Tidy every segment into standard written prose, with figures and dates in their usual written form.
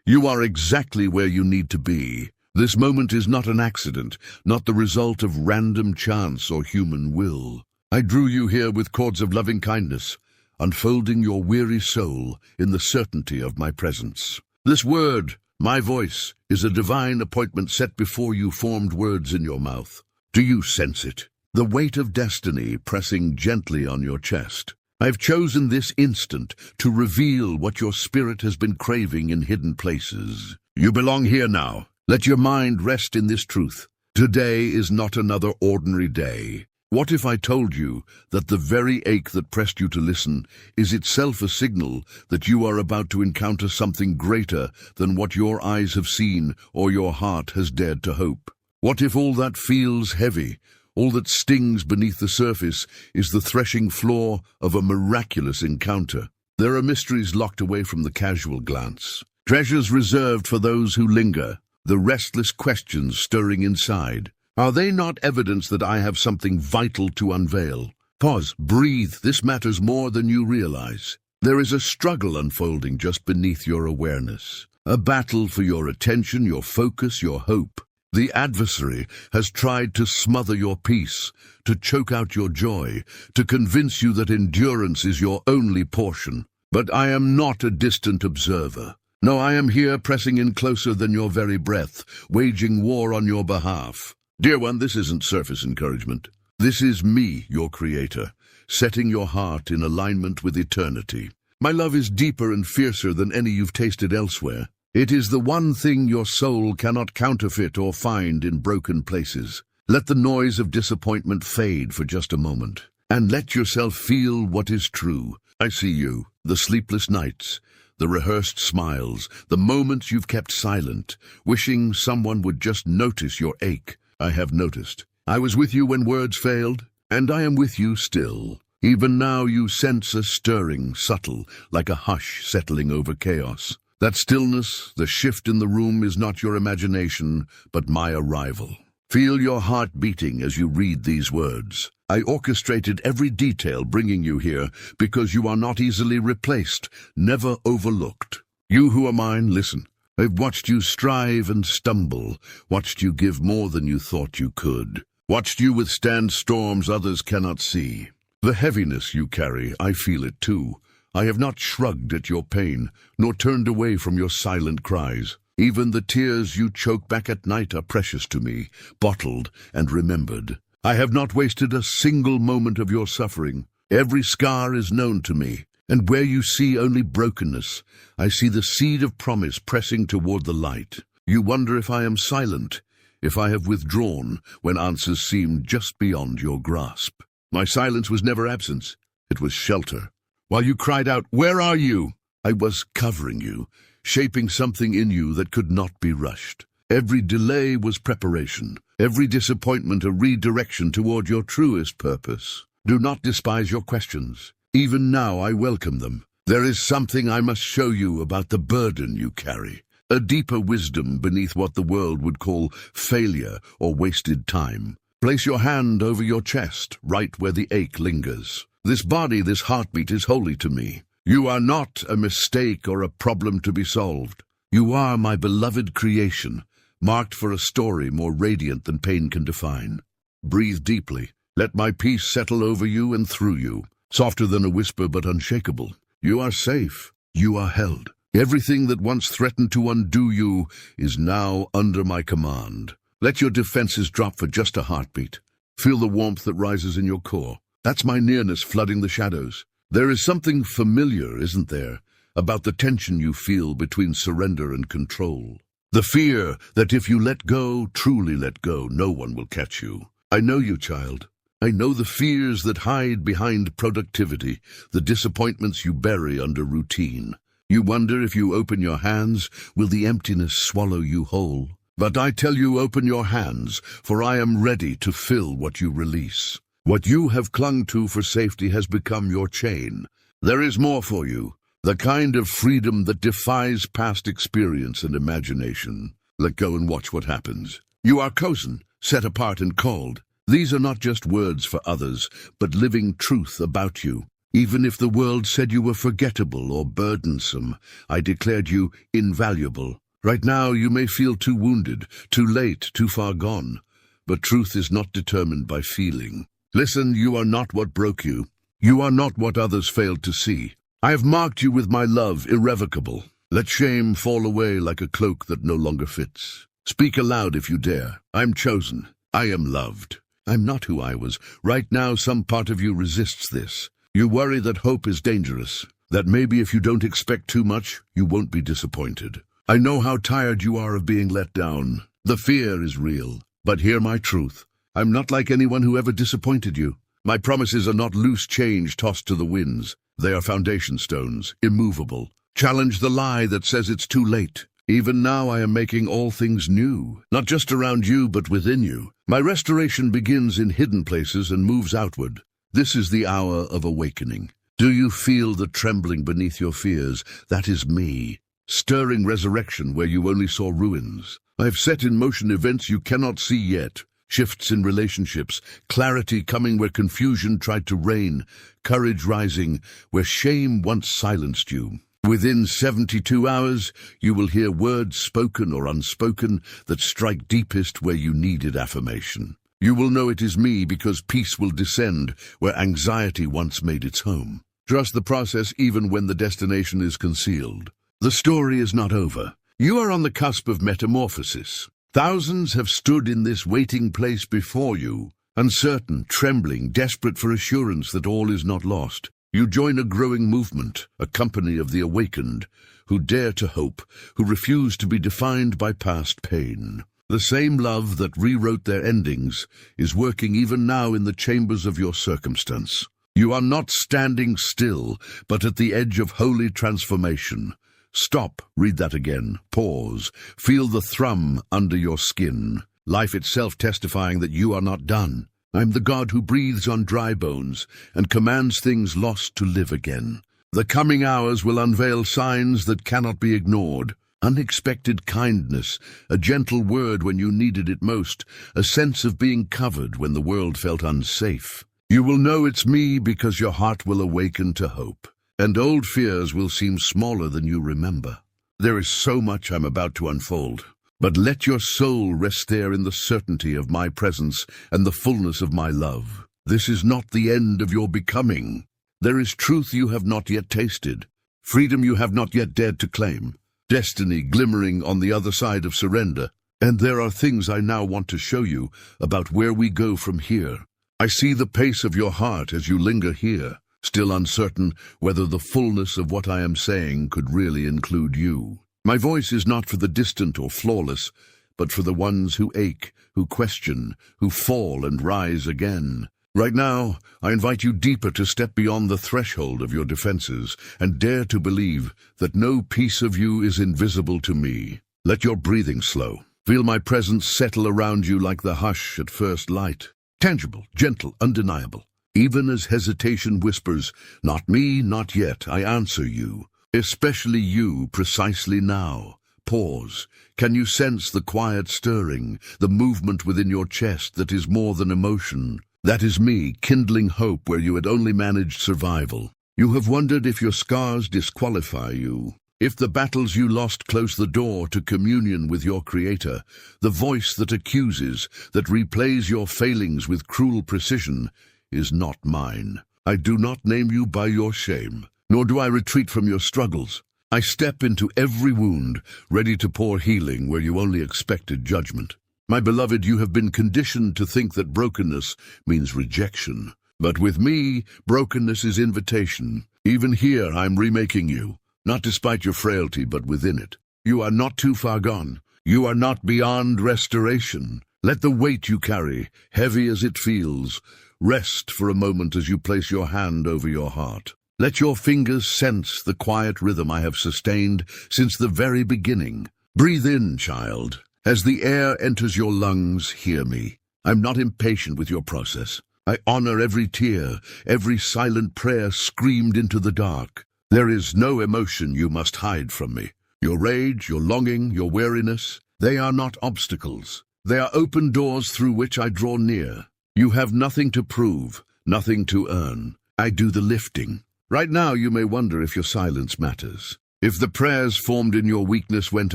You are exactly where you need to be. This moment is not an accident, not the result of random chance or human will. I drew you here with cords of loving kindness, unfolding your weary soul in the certainty of my presence. This word, my voice, is a divine appointment set before you formed words in your mouth. Do you sense it? The weight of destiny pressing gently on your chest. I've chosen this instant to reveal what your spirit has been craving in hidden places. You belong here now. Let your mind rest in this truth. Today is not another ordinary day. What if I told you that the very ache that pressed you to listen is itself a signal that you are about to encounter something greater than what your eyes have seen or your heart has dared to hope? What if all that feels heavy, all that stings beneath the surface, is the threshing floor of a miraculous encounter? There are mysteries locked away from the casual glance, treasures reserved for those who linger, the restless questions stirring inside. Are they not evidence that I have something vital to unveil? Pause, breathe, this matters more than you realize. There is a struggle unfolding just beneath your awareness, a battle for your attention, your focus, your hope. The adversary has tried to smother your peace, to choke out your joy, to convince you that endurance is your only portion. But I am not a distant observer. No, I am here pressing in closer than your very breath, waging war on your behalf. Dear one, this isn't surface encouragement. This is me, your creator, setting your heart in alignment with eternity. My love is deeper and fiercer than any you've tasted elsewhere. It is the one thing your soul cannot counterfeit or find in broken places. Let the noise of disappointment fade for just a moment, and let yourself feel what is true. I see you, the sleepless nights, the rehearsed smiles, the moments you've kept silent, wishing someone would just notice your ache. I have noticed. I was with you when words failed, and I am with you still. Even now you sense a stirring, subtle, like a hush settling over chaos. That stillness, the shift in the room, is not your imagination, but my arrival. Feel your heart beating as you read these words. I orchestrated every detail bringing you here because you are not easily replaced, never overlooked. You who are mine, listen. I've watched you strive and stumble, watched you give more than you thought you could, watched you withstand storms others cannot see. The heaviness you carry, I feel it too. I have not shrugged at your pain, nor turned away from your silent cries. Even the tears you choke back at night are precious to me, bottled and remembered. I have not wasted a single moment of your suffering. Every scar is known to me. And where you see only brokenness, I see the seed of promise pressing toward the light. You wonder if I am silent, if I have withdrawn when answers seem just beyond your grasp. My silence was never absence, it was shelter. While you cried out, "Where are you?" I was covering you, shaping something in you that could not be rushed. Every delay was preparation, every disappointment a redirection toward your truest purpose. Do not despise your questions. Even now I welcome them. There is something I must show you about the burden you carry, a deeper wisdom beneath what the world would call failure or wasted time. Place your hand over your chest, right where the ache lingers. This body, this heartbeat is holy to me. You are not a mistake or a problem to be solved. You are my beloved creation, marked for a story more radiant than pain can define. Breathe deeply. Let my peace settle over you and through you. Softer than a whisper but unshakable. You are safe. You are held. Everything that once threatened to undo you is now under my command. Let your defenses drop for just a heartbeat. Feel the warmth that rises in your core. That's my nearness flooding the shadows. There is something familiar, isn't there, about the tension you feel between surrender and control. The fear that if you let go, truly let go, no one will catch you. I know you, child. I know the fears that hide behind productivity, the disappointments you bury under routine. You wonder if you open your hands, will the emptiness swallow you whole? But I tell you, open your hands, for I am ready to fill what you release. What you have clung to for safety has become your chain. There is more for you, the kind of freedom that defies past experience and imagination. Let go and watch what happens. You are chosen, set apart and called. These are not just words for others, but living truth about you. Even if the world said you were forgettable or burdensome, I declared you invaluable. Right now you may feel too wounded, too late, too far gone. But truth is not determined by feeling. Listen, you are not what broke you. You are not what others failed to see. I have marked you with my love, irrevocable. Let shame fall away like a cloak that no longer fits. Speak aloud if you dare. I'm chosen. I am loved. I'm not who I was. Right now, some part of you resists this. You worry that hope is dangerous, that maybe if you don't expect too much, you won't be disappointed. I know how tired you are of being let down. The fear is real. But hear my truth. I'm not like anyone who ever disappointed you. My promises are not loose change tossed to the winds. They are foundation stones, immovable. Challenge the lie that says it's too late. Even now I am making all things new, not just around you but within you. My restoration begins in hidden places and moves outward. This is the hour of awakening. Do you feel the trembling beneath your fears? That is me, stirring resurrection where you only saw ruins. I have set in motion events you cannot see yet. Shifts in relationships, clarity coming where confusion tried to reign, courage rising where shame once silenced you. Within 72 hours, you will hear words spoken or unspoken that strike deepest where you needed affirmation. You will know it is me because peace will descend where anxiety once made its home. Trust the process even when the destination is concealed. The story is not over. You are on the cusp of metamorphosis. Thousands have stood in this waiting place before you, uncertain, trembling, desperate for assurance that all is not lost. You join a growing movement, a company of the awakened, who dare to hope, who refuse to be defined by past pain. The same love that rewrote their endings is working even now in the chambers of your circumstance. You are not standing still, but at the edge of holy transformation. Stop, read that again, pause, feel the thrum under your skin, life itself testifying that you are not done. I'm the God who breathes on dry bones and commands things lost to live again. The coming hours will unveil signs that cannot be ignored. Unexpected kindness, a gentle word when you needed it most, a sense of being covered when the world felt unsafe. You will know it's me because your heart will awaken to hope. And old fears will seem smaller than you remember. There is so much I'm about to unfold, but let your soul rest there in the certainty of my presence and the fullness of my love. This is not the end of your becoming. There is truth you have not yet tasted, freedom you have not yet dared to claim, destiny glimmering on the other side of surrender. And there are things I now want to show you about where we go from here. I see the pace of your heart as you linger here, still uncertain whether the fullness of what I am saying could really include you. My voice is not for the distant or flawless, but for the ones who ache, who question, who fall and rise again. Right now, I invite you deeper to step beyond the threshold of your defenses and dare to believe that no piece of you is invisible to me. Let your breathing slow. Feel my presence settle around you like the hush at first light. Tangible, gentle, undeniable. Even as hesitation whispers, "Not me, not yet," I answer you. Especially you, precisely now. Pause. Can you sense the quiet stirring, the movement within your chest that is more than emotion? That is me, kindling hope where you had only managed survival. You have wondered if your scars disqualify you, if the battles you lost close the door to communion with your Creator. The voice that accuses, that replays your failings with cruel precision, is not mine. I do not name you by your shame, nor do I retreat from your struggles. I step into every wound, ready to pour healing where you only expected judgment. My beloved, you have been conditioned to think that brokenness means rejection. But with me, brokenness is invitation. Even here, I'm remaking you, not despite your frailty, but within it. You are not too far gone. You are not beyond restoration. Let the weight you carry, heavy as it feels, rest for a moment as you place your hand over your heart. Let your fingers sense the quiet rhythm I have sustained since the very beginning. Breathe in, child. As the air enters your lungs, hear me. I'm not impatient with your process. I honor every tear, every silent prayer screamed into the dark. There is no emotion you must hide from me. Your rage, your longing, your weariness, they are not obstacles. They are open doors through which I draw near. You have nothing to prove, nothing to earn. I do the lifting. Right now you may wonder if your silence matters. If the prayers formed in your weakness went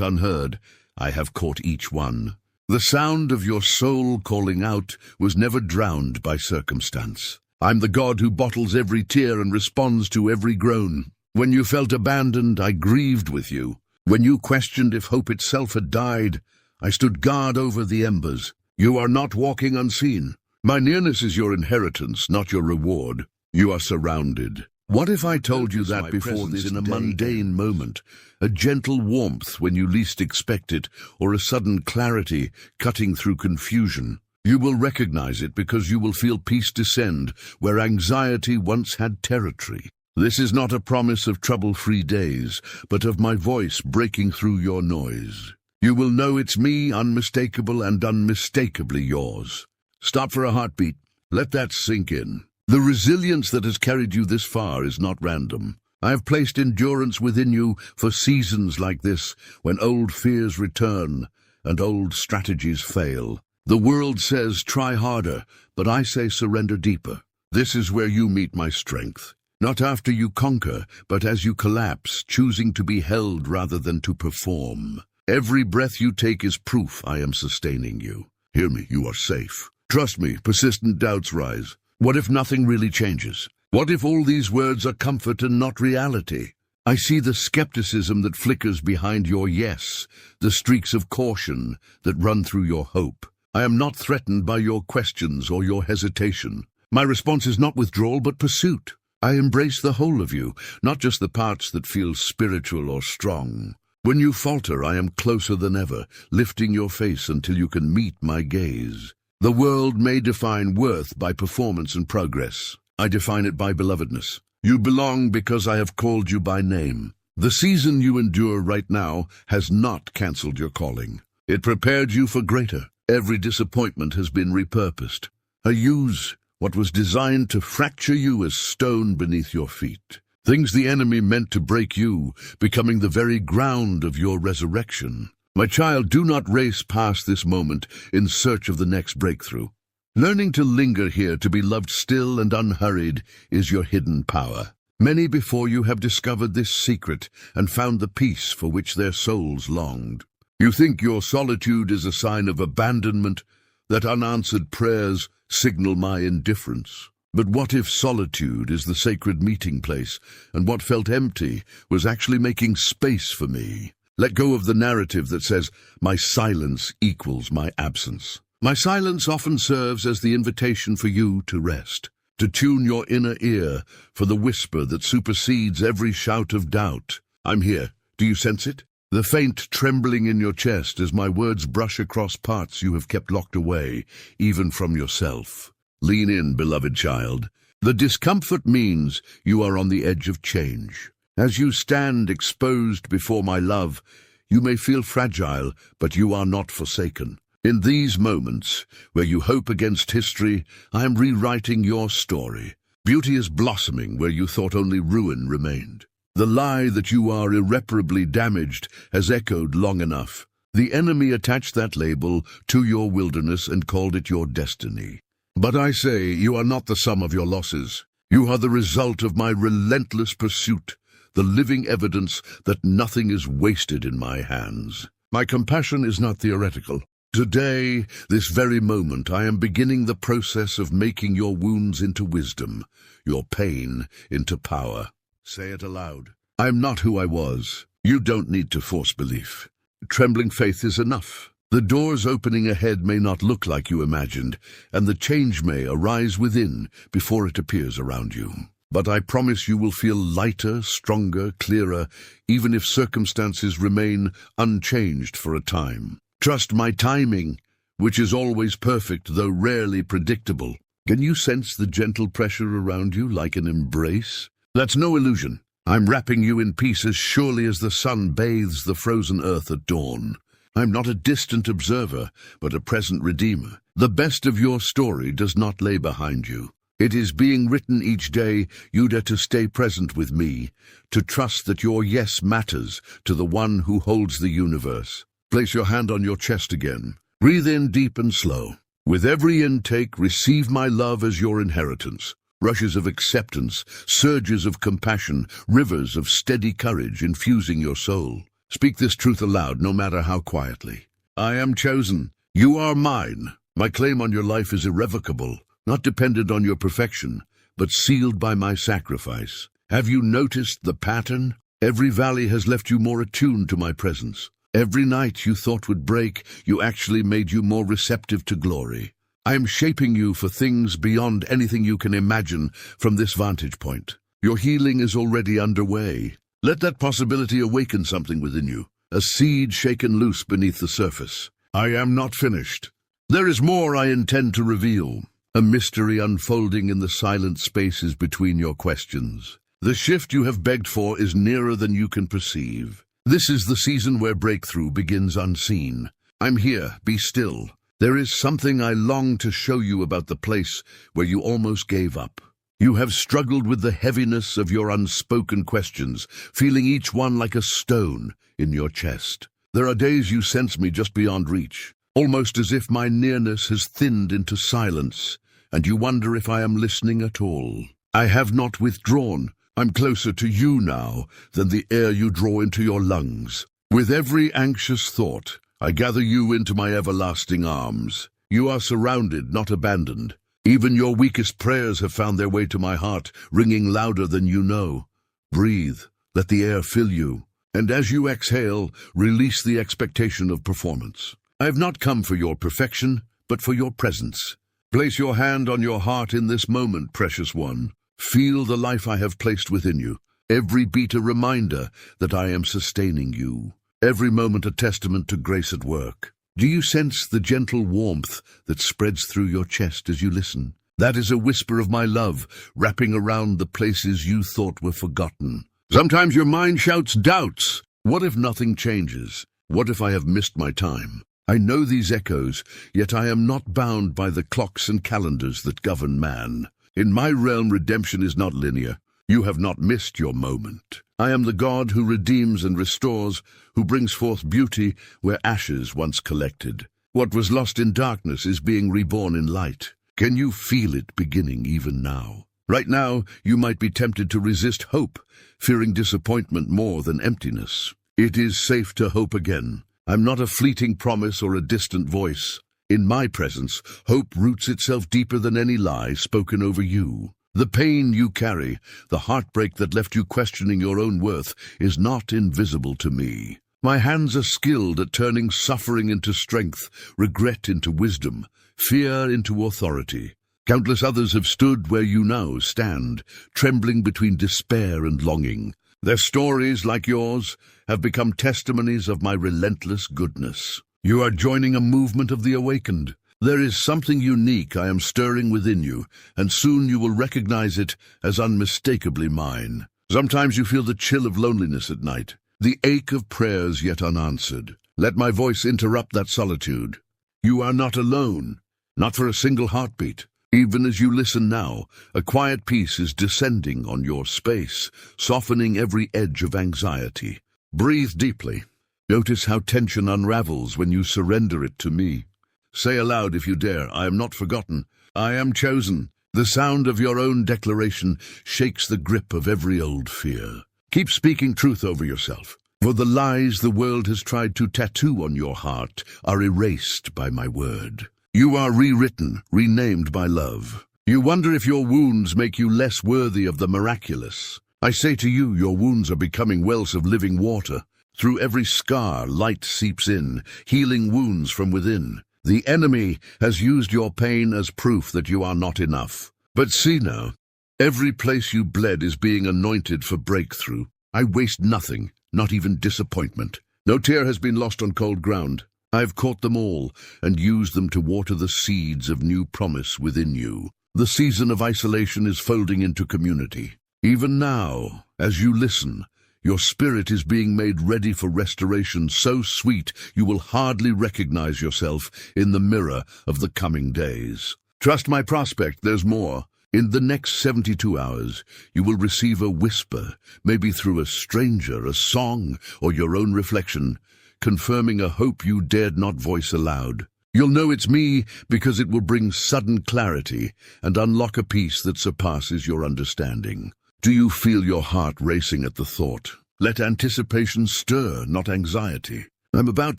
unheard, I have caught each one. The sound of your soul calling out was never drowned by circumstance. I'm the God who bottles every tear and responds to every groan. When you felt abandoned, I grieved with you. When you questioned if hope itself had died, I stood guard over the embers. You are not walking unseen. My nearness is your inheritance, not your reward. You are surrounded. What if I told you that before this in a mundane moment, a gentle warmth when you least expect it, or a sudden clarity cutting through confusion? You will recognize it because you will feel peace descend where anxiety once had territory. This is not a promise of trouble-free days, but of my voice breaking through your noise. You will know it's me, unmistakable and unmistakably yours. Stop for a heartbeat. Let that sink in. The resilience that has carried you this far is not random. I have placed endurance within you for seasons like this, when old fears return and old strategies fail. The world says try harder, but I say surrender deeper. This is where you meet my strength. Not after you conquer, but as you collapse, choosing to be held rather than to perform. Every breath you take is proof I am sustaining you. Hear me, you are safe. Trust me, persistent doubts rise. What if nothing really changes? What if all these words are comfort and not reality? I see the skepticism that flickers behind your yes, the streaks of caution that run through your hope. I am not threatened by your questions or your hesitation. My response is not withdrawal, but pursuit. I embrace the whole of you, not just the parts that feel spiritual or strong. When you falter, I am closer than ever, lifting your face until you can meet my gaze. The world may define worth by performance and progress. I define it by belovedness. You belong because I have called you by name. The season you endure right now has not cancelled your calling. It prepared you for greater. Every disappointment has been repurposed. I use what was designed to fracture you as stone beneath your feet. Things the enemy meant to break you, becoming the very ground of your resurrection. My child, do not race past this moment in search of the next breakthrough. Learning to linger here, to be loved still and unhurried, is your hidden power. Many before you have discovered this secret and found the peace for which their souls longed. You think your solitude is a sign of abandonment, that unanswered prayers signal my indifference. But what if solitude is the sacred meeting place, and what felt empty was actually making space for me? Let go of the narrative that says, my silence equals my absence. My silence often serves as the invitation for you to rest, to tune your inner ear for the whisper that supersedes every shout of doubt. I'm here. Do you sense it? The faint trembling in your chest as my words brush across parts you have kept locked away, even from yourself. Lean in, beloved child. The discomfort means you are on the edge of change. As you stand exposed before my love, you may feel fragile, but you are not forsaken. In these moments, where you hope against history, I am rewriting your story. Beauty is blossoming where you thought only ruin remained. The lie that you are irreparably damaged has echoed long enough. The enemy attached that label to your wilderness and called it your destiny. But I say, you are not the sum of your losses. You are the result of my relentless pursuit, the living evidence that nothing is wasted in my hands. My compassion is not theoretical. Today, this very moment, I am beginning the process of making your wounds into wisdom, your pain into power. Say it aloud. I am not who I was. You don't need to force belief. Trembling faith is enough. The doors opening ahead may not look like you imagined, and the change may arise within before it appears around you. But I promise you will feel lighter, stronger, clearer, even if circumstances remain unchanged for a time. Trust my timing, which is always perfect, though rarely predictable. Can you sense the gentle pressure around you like an embrace? That's no illusion. I'm wrapping you in peace as surely as the sun bathes the frozen earth at dawn. I'm not a distant observer, but a present redeemer. The best of your story does not lay behind you. It is being written each day. You dare to stay present with me, to trust that your yes matters to the one who holds the universe. Place your hand on your chest again. Breathe in deep and slow. With every intake, receive my love as your inheritance. rushes of acceptance, surges of compassion, rivers of steady courage infusing your soul. Speak this truth aloud, no matter how quietly. I am chosen. You are mine. My claim on your life is irrevocable, not dependent on your perfection, but sealed by my sacrifice. Have you noticed the pattern? Every valley has left you more attuned to my presence. Every night you thought would break, you actually made you more receptive to glory. I am shaping you for things beyond anything you can imagine from this vantage point. Your healing is already underway. Let that possibility awaken something within you, a seed shaken loose beneath the surface. I am not finished. There is more I intend to reveal, a mystery unfolding in the silent spaces between your questions. The shift you have begged for is nearer than you can perceive. This is the season where breakthrough begins unseen. I'm here, be still. There is something I long to show you about the place where you almost gave up. You have struggled with the heaviness of your unspoken questions, feeling each one like a stone in your chest. There are days you sense me just beyond reach, almost as if my nearness has thinned into silence, and you wonder if I am listening at all. I have not withdrawn. I'm closer to you now than the air you draw into your lungs. With every anxious thought, I gather you into my everlasting arms. You are surrounded, not abandoned. Even your weakest prayers have found their way to my heart, ringing louder than you know. Breathe, let the air fill you, and as you exhale, release the expectation of performance. I have not come for your perfection, but for your presence. Place your hand on your heart in this moment, precious one. Feel the life I have placed within you, every beat a reminder that I am sustaining you, every moment a testament to grace at work. Do you sense the gentle warmth that spreads through your chest as you listen? That is a whisper of my love, wrapping around the places you thought were forgotten. Sometimes your mind shouts doubts. What if nothing changes? What if I have missed my time? I know these echoes, yet I am not bound by the clocks and calendars that govern man. In my realm, redemption is not linear. You have not missed your moment. I am the God who redeems and restores, who brings forth beauty where ashes once collected. What was lost in darkness is being reborn in light. Can you feel it beginning even now? Right now, you might be tempted to resist hope, fearing disappointment more than emptiness. It is safe to hope again. I'm not a fleeting promise or a distant voice. In my presence, hope roots itself deeper than any lie spoken over you. The pain you carry, the heartbreak that left you questioning your own worth, is not invisible to me. My hands are skilled at turning suffering into strength, regret into wisdom, fear into authority. Countless others have stood where you now stand, trembling between despair and longing. Their stories, like yours, have become testimonies of my relentless goodness. You are joining a movement of the awakened. There is something unique I am stirring within you, and soon you will recognize it as unmistakably mine. Sometimes you feel the chill of loneliness at night, the ache of prayers yet unanswered. Let my voice interrupt that solitude. You are not alone, not for a single heartbeat. Even as you listen now, a quiet peace is descending on your space, softening every edge of anxiety. Breathe deeply. Notice how tension unravels when you surrender it to me. Say aloud if you dare, I am not forgotten. I am chosen. The sound of your own declaration shakes the grip of every old fear. Keep speaking truth over yourself, for the lies the world has tried to tattoo on your heart are erased by my word. You are rewritten, renamed by love. You wonder if your wounds make you less worthy of the miraculous. I say to you, your wounds are becoming wells of living water. Through every scar, light seeps in, healing wounds from within. The enemy has used your pain as proof that you are not enough. But see now, every place you bled is being anointed for breakthrough. I waste nothing, not even disappointment. No tear has been lost on cold ground. I have caught them all and used them to water the seeds of new promise within you. The season of isolation is folding into community. Even now, as you listen, your spirit is being made ready for restoration so sweet you will hardly recognize yourself in the mirror of the coming days. Trust my prospect, there's more. In the next 72 hours, you will receive a whisper, maybe through a stranger, a song, or your own reflection, confirming a hope you dared not voice aloud. You'll know it's me because it will bring sudden clarity and unlock a peace that surpasses your understanding. Do you feel your heart racing at the thought? Let anticipation stir, not anxiety. I'm about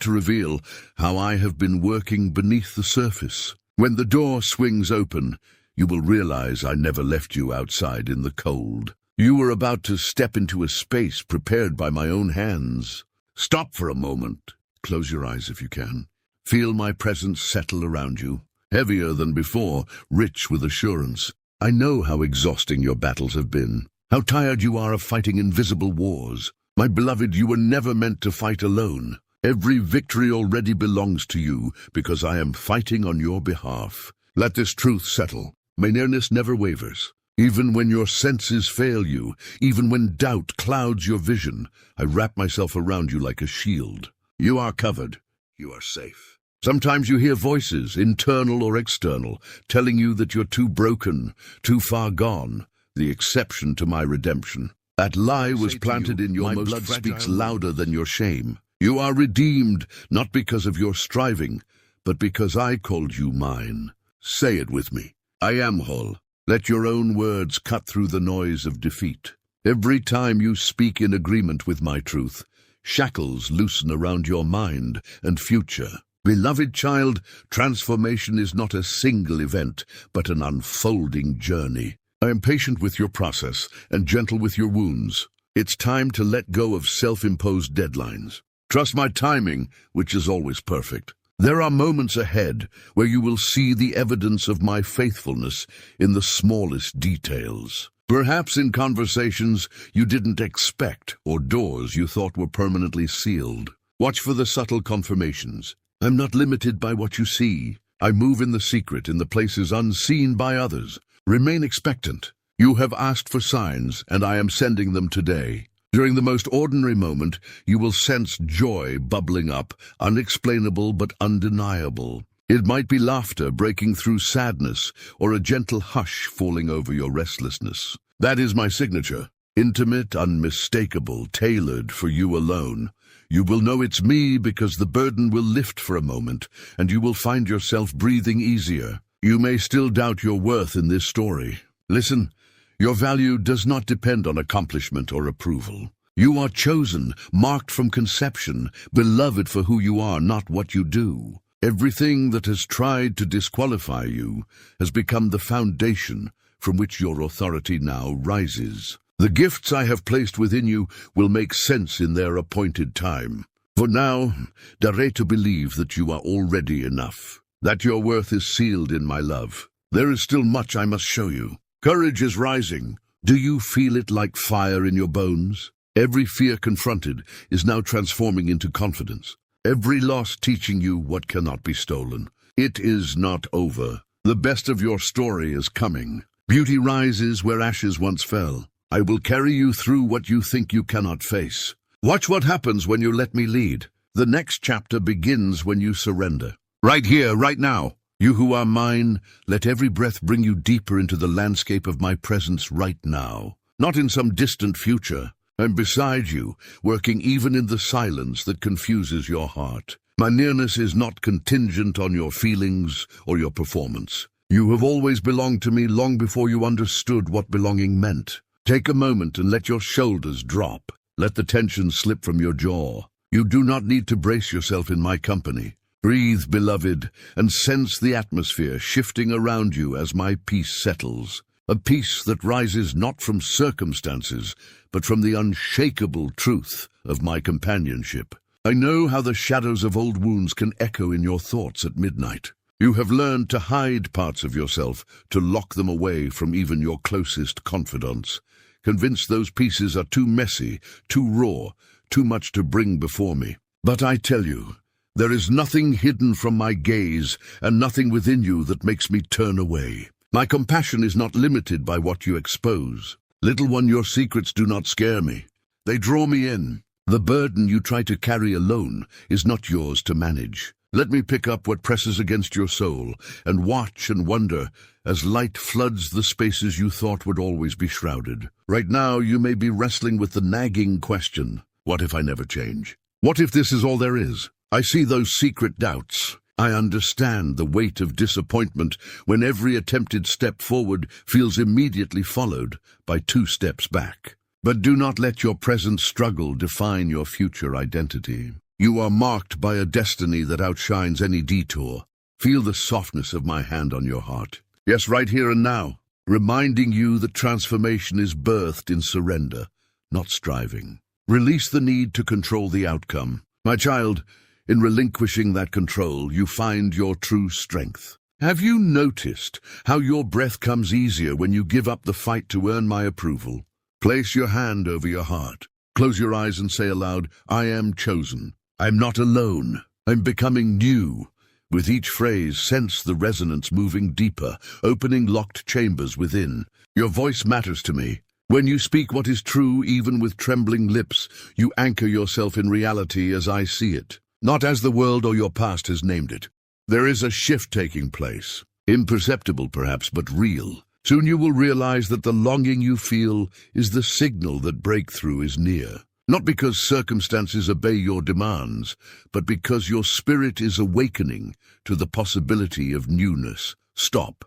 to reveal how I have been working beneath the surface. When the door swings open, you will realize I never left you outside in the cold. You were about to step into a space prepared by my own hands. Stop for a moment. Close your eyes if you can. Feel my presence settle around you, heavier than before, rich with assurance. I know how exhausting your battles have been, how tired you are of fighting invisible wars. My beloved, you were never meant to fight alone. Every victory already belongs to you because I am fighting on your behalf. Let this truth settle. My nearness never wavers. Even when your senses fail you, even when doubt clouds your vision, I wrap myself around you like a shield. You are covered. You are safe. Sometimes you hear voices, internal or external, telling you that you're too broken, too far gone, the exception to my redemption. That lie was planted in your most blood speaks louder than your shame. You are redeemed, not because of your striving, but because I called you mine. Say it with me. I am whole. Let your own words cut through the noise of defeat. Every time you speak in agreement with my truth, shackles loosen around your mind and future. Beloved child, transformation is not a single event, but an unfolding journey. I am patient with your process and gentle with your wounds. It's time to let go of self-imposed deadlines. Trust my timing, which is always perfect. There are moments ahead where you will see the evidence of my faithfulness in the smallest details. Perhaps in conversations you didn't expect or doors you thought were permanently sealed. Watch for the subtle confirmations. I'm not limited by what you see. I move in the secret, in the places unseen by others. Remain expectant. You have asked for signs, and I am sending them today. During the most ordinary moment, you will sense joy bubbling up, unexplainable but undeniable. It might be laughter breaking through sadness, or a gentle hush falling over your restlessness. That is my signature. Intimate, unmistakable, tailored for you alone. You will know it's me because the burden will lift for a moment, and you will find yourself breathing easier. You may still doubt your worth in this story. Listen, your value does not depend on accomplishment or approval. You are chosen, marked from conception, beloved for who you are, not what you do. Everything that has tried to disqualify you has become the foundation from which your authority now rises. The gifts I have placed within you will make sense in their appointed time. For now, dare to believe that you are already enough, that your worth is sealed in my love. There is still much I must show you. Courage is rising. Do you feel it like fire in your bones? Every fear confronted is now transforming into confidence. Every loss teaching you what cannot be stolen. It is not over. The best of your story is coming. Beauty rises where ashes once fell. I will carry you through what you think you cannot face. Watch what happens when you let me lead. The next chapter begins when you surrender. Right here, right now. You who are mine, let every breath bring you deeper into the landscape of my presence right now. Not in some distant future. I'm beside you, working even in the silence that confuses your heart. My nearness is not contingent on your feelings or your performance. You have always belonged to me long before you understood what belonging meant. Take a moment and let your shoulders drop. Let the tension slip from your jaw. You do not need to brace yourself in my company. Breathe, beloved, and sense the atmosphere shifting around you as my peace settles. A peace that rises not from circumstances, but from the unshakable truth of my companionship. I know how the shadows of old wounds can echo in your thoughts at midnight. You have learned to hide parts of yourself, to lock them away from even your closest confidants. Convinced those pieces are too messy, too raw, too much to bring before me. But I tell you, there is nothing hidden from my gaze and nothing within you that makes me turn away. My compassion is not limited by what you expose. Little one, your secrets do not scare me. They draw me in. The burden you try to carry alone is not yours to manage. Let me pick up what presses against your soul and watch and wonder as light floods the spaces you thought would always be shrouded. Right now, you may be wrestling with the nagging question, what if I never change? What if this is all there is? I see those secret doubts. I understand the weight of disappointment when every attempted step forward feels immediately followed by 2 steps back. But do not let your present struggle define your future identity. You are marked by a destiny that outshines any detour. Feel the softness of my hand on your heart. Yes, right here and now, reminding you that transformation is birthed in surrender, not striving. Release the need to control the outcome. My child, in relinquishing that control, you find your true strength. Have you noticed how your breath comes easier when you give up the fight to earn my approval? Place your hand over your heart. Close your eyes and say aloud, I am chosen. I'm not alone. I'm becoming new. With each phrase, sense the resonance moving deeper, opening locked chambers within. Your voice matters to me. When you speak what is true, even with trembling lips, you anchor yourself in reality as I see it, not as the world or your past has named it. There is a shift taking place, imperceptible perhaps, but real. Soon you will realize that the longing you feel is the signal that breakthrough is near. Not because circumstances obey your demands, but because your spirit is awakening to the possibility of newness. Stop.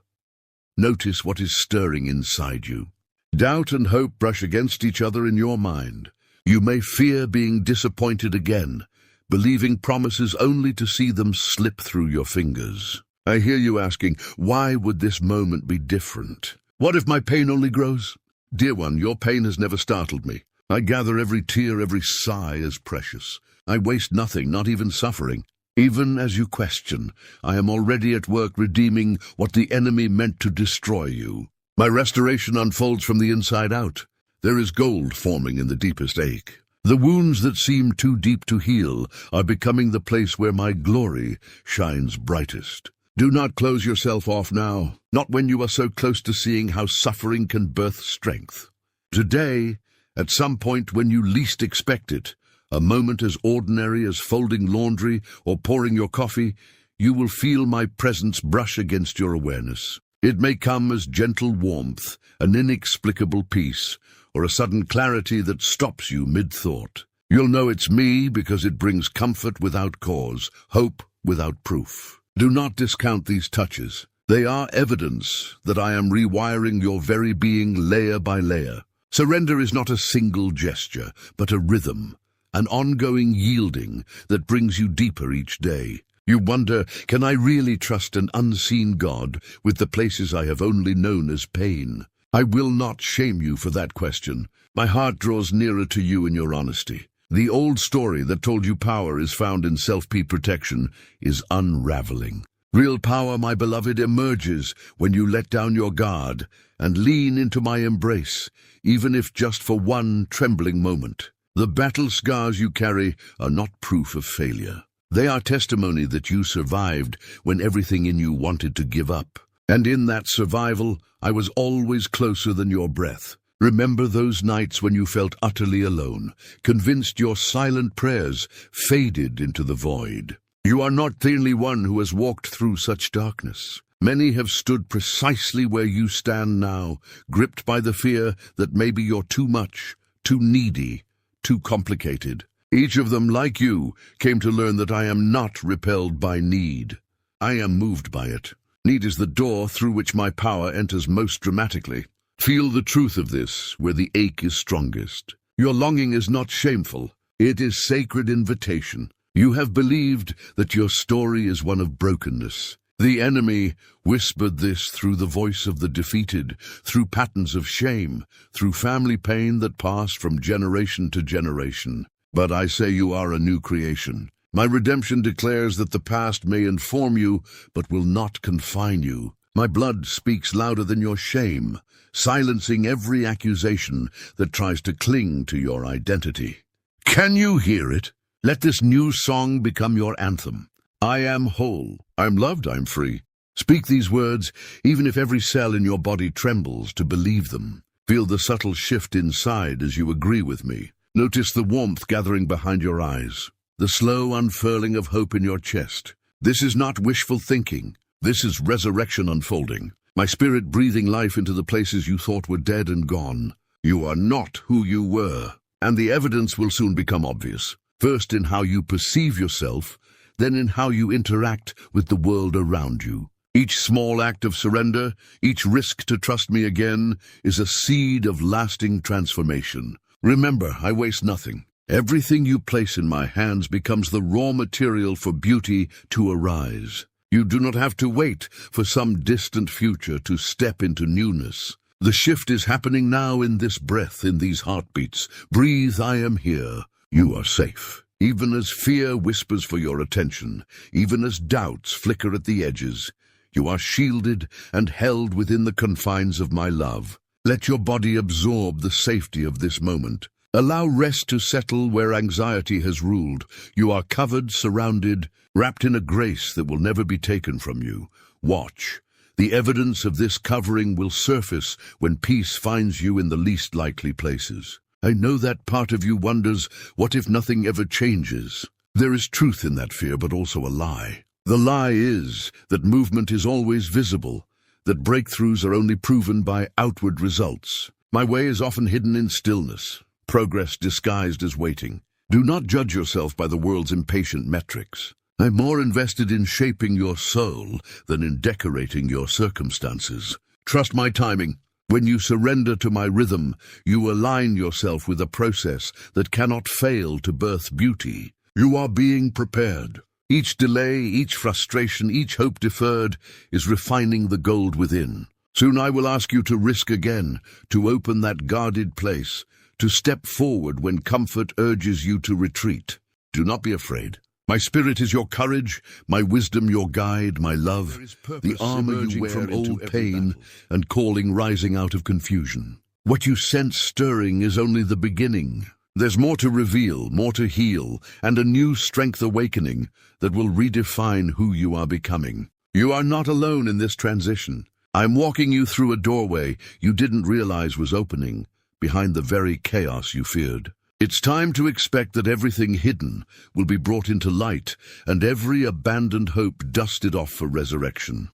Notice what is stirring inside you. Doubt and hope brush against each other in your mind. You may fear being disappointed again, believing promises only to see them slip through your fingers. I hear you asking, why would this moment be different? What if my pain only grows? Dear one, your pain has never startled me. I gather every tear, every sigh as precious. I waste nothing, not even suffering. Even as you question, I am already at work redeeming what the enemy meant to destroy you. My restoration unfolds from the inside out. There is gold forming in the deepest ache. The wounds that seem too deep to heal are becoming the place where my glory shines brightest. Do not close yourself off now, not when you are so close to seeing how suffering can birth strength. Today, at some point when you least expect it, a moment as ordinary as folding laundry or pouring your coffee, you will feel my presence brush against your awareness. It may come as gentle warmth, an inexplicable peace, or a sudden clarity that stops you mid-thought. You'll know it's me because it brings comfort without cause, hope without proof. Do not discount these touches. They are evidence that I am rewiring your very being layer by layer. Surrender is not a single gesture, but a rhythm, an ongoing yielding that brings you deeper each day. You wonder, can I really trust an unseen God with the places I have only known as pain? I will not shame you for that question. My heart draws nearer to you in your honesty. The old story that told you power is found in self-protection is unraveling. Real power, my beloved, emerges when you let down your guard and lean into my embrace, even if just for one trembling moment. The battle scars you carry are not proof of failure. They are testimony that you survived when everything in you wanted to give up. And in that survival, I was always closer than your breath. Remember those nights when you felt utterly alone, convinced your silent prayers faded into the void. You are not the only one who has walked through such darkness. Many have stood precisely where you stand now, gripped by the fear that maybe you're too much, too needy, too complicated. Each of them, like you, came to learn that I am not repelled by need. I am moved by it. Need is the door through which my power enters most dramatically. Feel the truth of this where the ache is strongest. Your longing is not shameful. It is sacred invitation. You have believed that your story is one of brokenness. The enemy whispered this through the voice of the defeated, through patterns of shame, through family pain that passed from generation to generation. But I say you are a new creation. My redemption declares that the past may inform you, but will not confine you. My blood speaks louder than your shame, silencing every accusation that tries to cling to your identity. Can you hear it? Let this new song become your anthem. I am whole. I'm loved. I'm free. Speak these words, even if every cell in your body trembles to believe them. Feel the subtle shift inside as you agree with me. Notice the warmth gathering behind your eyes, the slow unfurling of hope in your chest. This is not wishful thinking. This is resurrection unfolding. My spirit breathing life into the places you thought were dead and gone. You are not who you were, and the evidence will soon become obvious. First in how you perceive yourself, then in how you interact with the world around you. Each small act of surrender, each risk to trust me again, is a seed of lasting transformation. Remember, I waste nothing. Everything you place in my hands becomes the raw material for beauty to arise. You do not have to wait for some distant future to step into newness. The shift is happening now in this breath, in these heartbeats. Breathe, I am here. You are safe. Even as fear whispers for your attention, even as doubts flicker at the edges, you are shielded and held within the confines of my love. Let your body absorb the safety of this moment. Allow rest to settle where anxiety has ruled. You are covered, surrounded, wrapped in a grace that will never be taken from you. Watch. The evidence of this covering will surface when peace finds you in the least likely places. I know that part of you wonders, what if nothing ever changes? There is truth in that fear, but also a lie. The lie is that movement is always visible, that breakthroughs are only proven by outward results. My way is often hidden in stillness, progress disguised as waiting. Do not judge yourself by the world's impatient metrics. I'm more invested in shaping your soul than in decorating your circumstances. Trust my timing. When you surrender to my rhythm, you align yourself with a process that cannot fail to birth beauty. You are being prepared. Each delay, each frustration, each hope deferred is refining the gold within. Soon I will ask you to risk again, to open that guarded place, to step forward when comfort urges you to retreat. Do not be afraid. My spirit is your courage, my wisdom your guide, my love, the armor you wear from old pain and calling rising out of confusion. What you sense stirring is only the beginning. There's more to reveal, more to heal, and a new strength awakening that will redefine who you are becoming. You are not alone in this transition. I'm walking you through a doorway you didn't realize was opening, behind the very chaos you feared. It's time to expect that everything hidden will be brought into light and every abandoned hope dusted off for resurrection.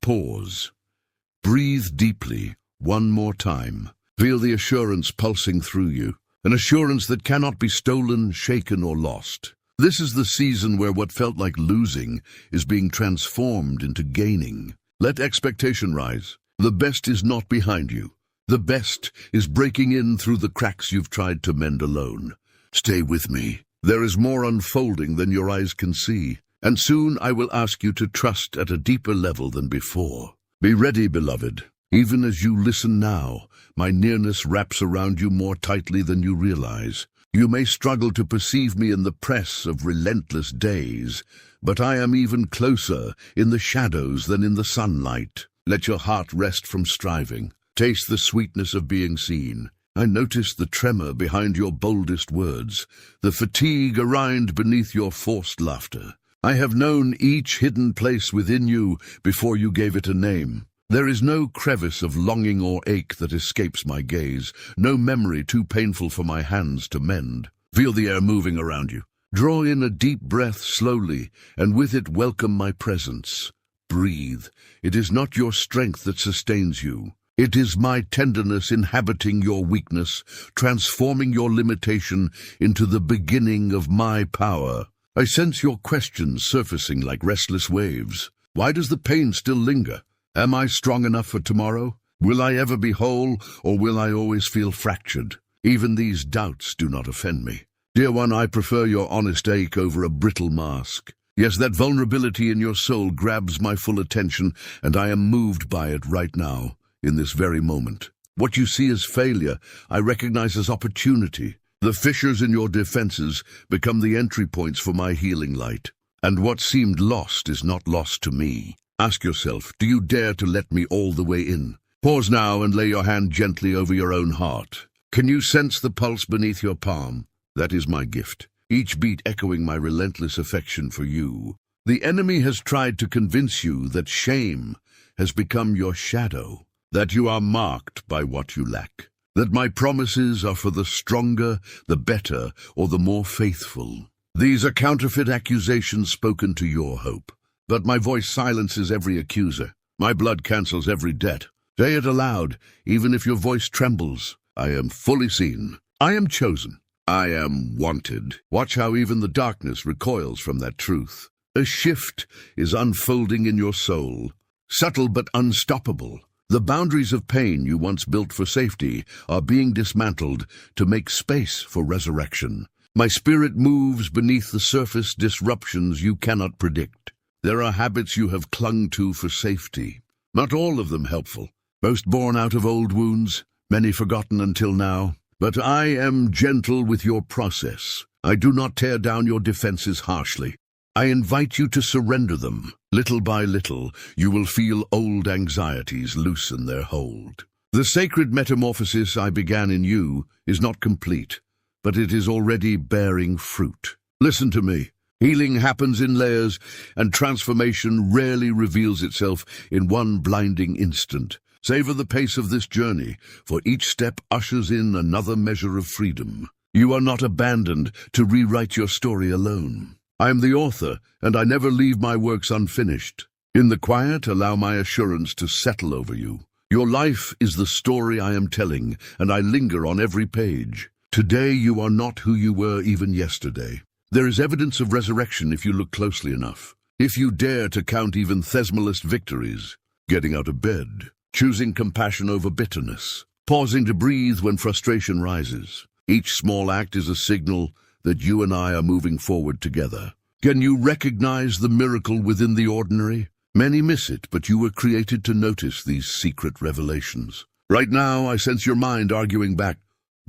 Pause. Breathe deeply, one more time. Feel the assurance pulsing through you, an assurance that cannot be stolen, shaken, or lost. This is the season where what felt like losing is being transformed into gaining. Let expectation rise. The best is not behind you. The best is breaking in through the cracks you've tried to mend alone. Stay with me. There is more unfolding than your eyes can see, and soon I will ask you to trust at a deeper level than before. Be ready, beloved. Even as you listen now, my nearness wraps around you more tightly than you realize. You may struggle to perceive me in the press of relentless days, but I am even closer in the shadows than in the sunlight. Let your heart rest from striving. Taste the sweetness of being seen. I notice the tremor behind your boldest words, the fatigue arraigned beneath your forced laughter. I have known each hidden place within you before you gave it a name. There is no crevice of longing or ache that escapes my gaze, no memory too painful for my hands to mend. Feel the air moving around you. Draw in a deep breath slowly, and with it welcome my presence. Breathe. It is not your strength that sustains you. It is my tenderness inhabiting your weakness, transforming your limitation into the beginning of my power. I sense your questions surfacing like restless waves. Why does the pain still linger? Am I strong enough for tomorrow? Will I ever be whole, or will I always feel fractured? Even these doubts do not offend me. Dear one, I prefer your honest ache over a brittle mask. Yes, that vulnerability in your soul grabs my full attention, and I am moved by it right now. In this very moment. What you see as failure, I recognize as opportunity. The fissures in your defenses become the entry points for my healing light. And what seemed lost is not lost to me. Ask yourself, do you dare to let me all the way in? Pause now and lay your hand gently over your own heart. Can you sense the pulse beneath your palm? That is my gift, each beat echoing my relentless affection for you. The enemy has tried to convince you that shame has become your shadow, that you are marked by what you lack, that my promises are for the stronger, the better, or the more faithful. These are counterfeit accusations spoken to your hope. But my voice silences every accuser. My blood cancels every debt. Say it aloud, even if your voice trembles. I am fully seen. I am chosen. I am wanted. Watch how even the darkness recoils from that truth. A shift is unfolding in your soul, subtle but unstoppable. The boundaries of pain you once built for safety are being dismantled to make space for resurrection. My spirit moves beneath the surface disruptions you cannot predict. There are habits you have clung to for safety, not all of them helpful. Most born out of old wounds, many forgotten until now. But I am gentle with your process. I do not tear down your defenses harshly. I invite you to surrender them. Little by little, you will feel old anxieties loosen their hold. The sacred metamorphosis I began in you is not complete, but it is already bearing fruit. Listen to me. Healing happens in layers, and transformation rarely reveals itself in one blinding instant. Savor the pace of this journey, for each step ushers in another measure of freedom. You are not abandoned to rewrite your story alone. I am the author, and I never leave my works unfinished. In the quiet, allow my assurance to settle over you. Your life is the story I am telling, and I linger on every page. Today you are not who you were even yesterday. There is evidence of resurrection if you look closely enough. If you dare to count even thesmalist victories, getting out of bed, choosing compassion over bitterness, pausing to breathe when frustration rises. Each small act is a signal that you and I are moving forward together. Can you recognize the miracle within the ordinary? Many miss it, but you were created to notice these secret revelations. Right now, I sense your mind arguing back.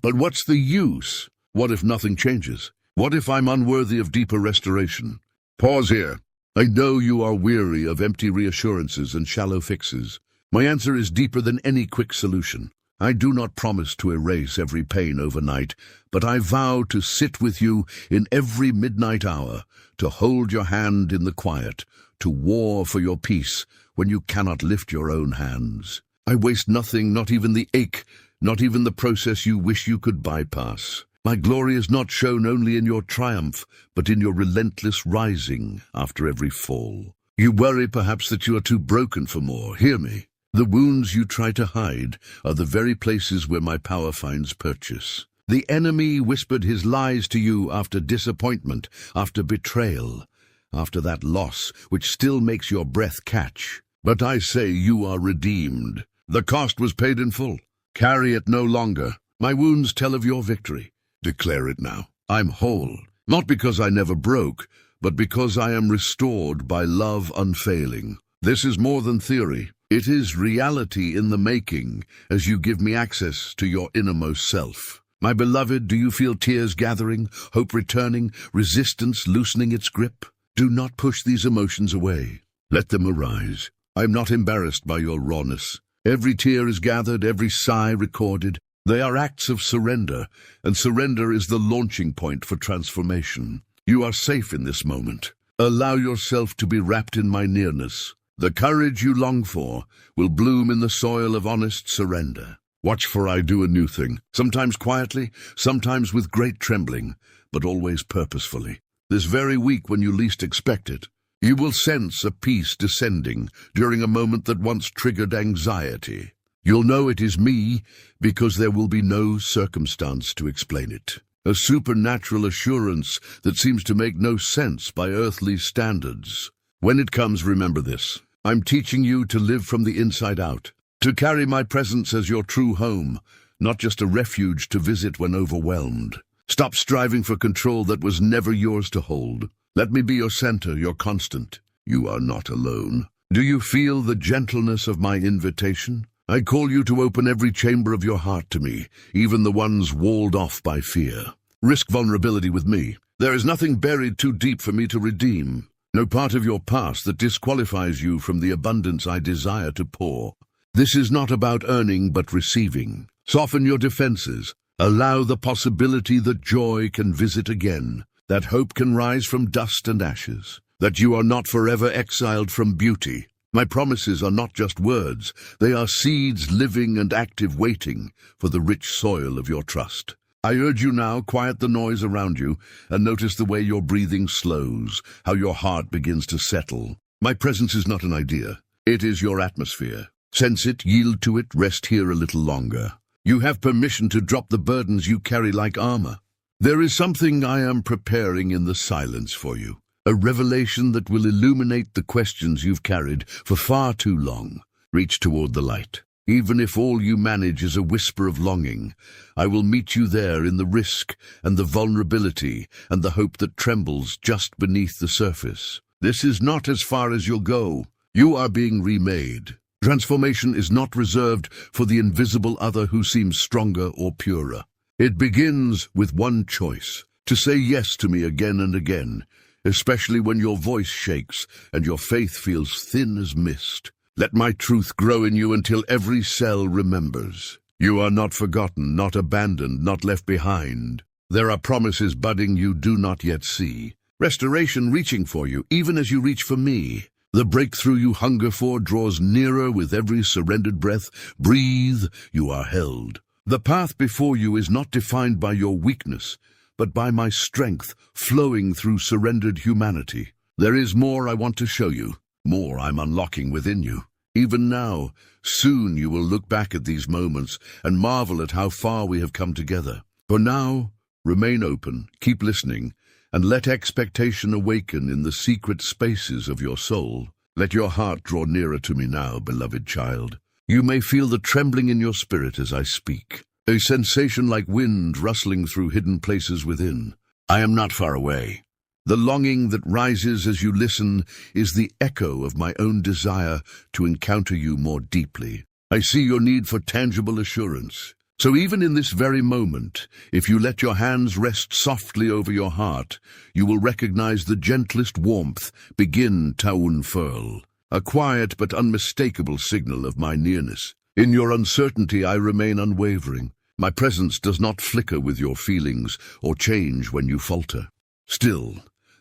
But what's the use? What if nothing changes? What if I'm unworthy of deeper restoration? Pause here. I know you are weary of empty reassurances and shallow fixes. My answer is deeper than any quick solution. I do not promise to erase every pain overnight, but I vow to sit with you in every midnight hour, to hold your hand in the quiet, to war for your peace when you cannot lift your own hands. I waste nothing, not even the ache, not even the process you wish you could bypass. My glory is not shown only in your triumph, but in your relentless rising after every fall. You worry perhaps that you are too broken for more. Hear me. The wounds you try to hide are the very places where my power finds purchase. The enemy whispered his lies to you after disappointment, after betrayal, after that loss which still makes your breath catch. But I say you are redeemed. The cost was paid in full. Carry it no longer. My wounds tell of your victory. Declare it now. I'm whole, not because I never broke, but because I am restored by love unfailing. This is more than theory. It is reality in the making, as you give me access to your innermost self. My beloved, do you feel tears gathering, hope returning, resistance loosening its grip? Do not push these emotions away. Let them arise. I am not embarrassed by your rawness. Every tear is gathered, every sigh recorded. They are acts of surrender, and surrender is the launching point for transformation. You are safe in this moment. Allow yourself to be wrapped in my nearness. The courage you long for will bloom in the soil of honest surrender. Watch, for I do a new thing, sometimes quietly, sometimes with great trembling, but always purposefully. This very week when you least expect it, you will sense a peace descending during a moment that once triggered anxiety. You'll know it is me because there will be no circumstance to explain it. A supernatural assurance that seems to make no sense by earthly standards. When it comes, remember this. I'm teaching you to live from the inside out, to carry my presence as your true home, not just a refuge to visit when overwhelmed. Stop striving for control that was never yours to hold. Let me be your center, your constant. You are not alone. Do you feel the gentleness of my invitation? I call you to open every chamber of your heart to me, even the ones walled off by fear. Risk vulnerability with me. There is nothing buried too deep for me to redeem. No part of your past that disqualifies you from the abundance I desire to pour. This is not about earning but receiving. Soften your defenses. Allow the possibility that joy can visit again, that hope can rise from dust and ashes, that you are not forever exiled from beauty. My promises are not just words. They are seeds living and active, waiting for the rich soil of your trust. I urge you now, quiet the noise around you and notice the way your breathing slows, how your heart begins to settle. My presence is not an idea. It is your atmosphere. Sense it, yield to it, rest here a little longer. You have permission to drop the burdens you carry like armor. There is something I am preparing in the silence for you, a revelation that will illuminate the questions you've carried for far too long. Reach toward the light. Even if all you manage is a whisper of longing, I will meet you there in the risk and the vulnerability and the hope that trembles just beneath the surface. This is not as far as you'll go. You are being remade. Transformation is not reserved for the invisible other who seems stronger or purer. It begins with one choice, to say yes to me again and again, especially when your voice shakes and your faith feels thin as mist. Let my truth grow in you until every cell remembers. You are not forgotten, not abandoned, not left behind. There are promises budding you do not yet see. Restoration reaching for you, even as you reach for me. The breakthrough you hunger for draws nearer with every surrendered breath. Breathe, you are held. The path before you is not defined by your weakness, but by my strength flowing through surrendered humanity. There is more I want to show you, more I'm unlocking within you. Even now, soon you will look back at these moments and marvel at how far we have come together. For now, remain open, keep listening, and let expectation awaken in the secret spaces of your soul. Let your heart draw nearer to me now, beloved child. You may feel the trembling in your spirit as I speak, a sensation like wind rustling through hidden places within. I am not far away. The longing that rises as you listen is the echo of my own desire to encounter you more deeply. I see your need for tangible assurance. So even in this very moment, if you let your hands rest softly over your heart, you will recognize the gentlest warmth begin to unfurl, a quiet but unmistakable signal of my nearness. In your uncertainty, I remain unwavering. My presence does not flicker with your feelings or change when you falter. Still,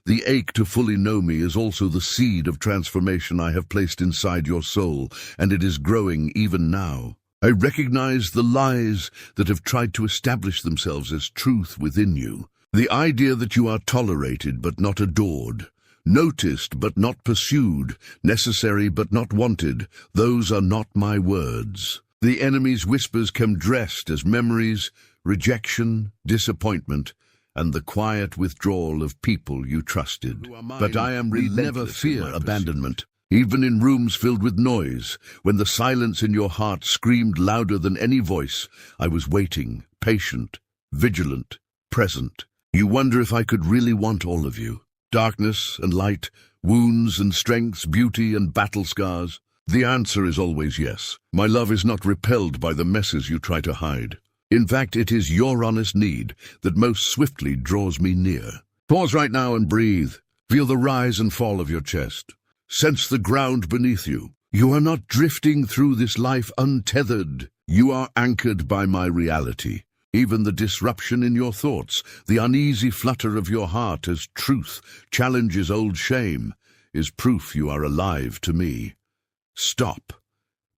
the ache to fully know me is also the seed of transformation I have placed inside your soul, and it is growing even now. I recognize the lies that have tried to establish themselves as truth within you. The idea that you are tolerated but not adored, noticed but not pursued, necessary but not wanted, those are not my words. The enemy's whispers come dressed as memories, rejection, disappointment, and the quiet withdrawal of people you trusted. But I am relentless. Never fear abandonment. Even in rooms filled with noise, when the silence in your heart screamed louder than any voice, I was waiting, patient, vigilant, present. You wonder if I could really want all of you. Darkness and light, wounds and strengths, beauty and battle scars. The answer is always yes. My love is not repelled by the messes you try to hide. In fact, it is your honest need that most swiftly draws me near. Pause right now and breathe. Feel the rise and fall of your chest. Sense the ground beneath you. You are not drifting through this life untethered. You are anchored by my reality. Even the disruption in your thoughts, the uneasy flutter of your heart as truth challenges old shame, is proof you are alive to me. Stop.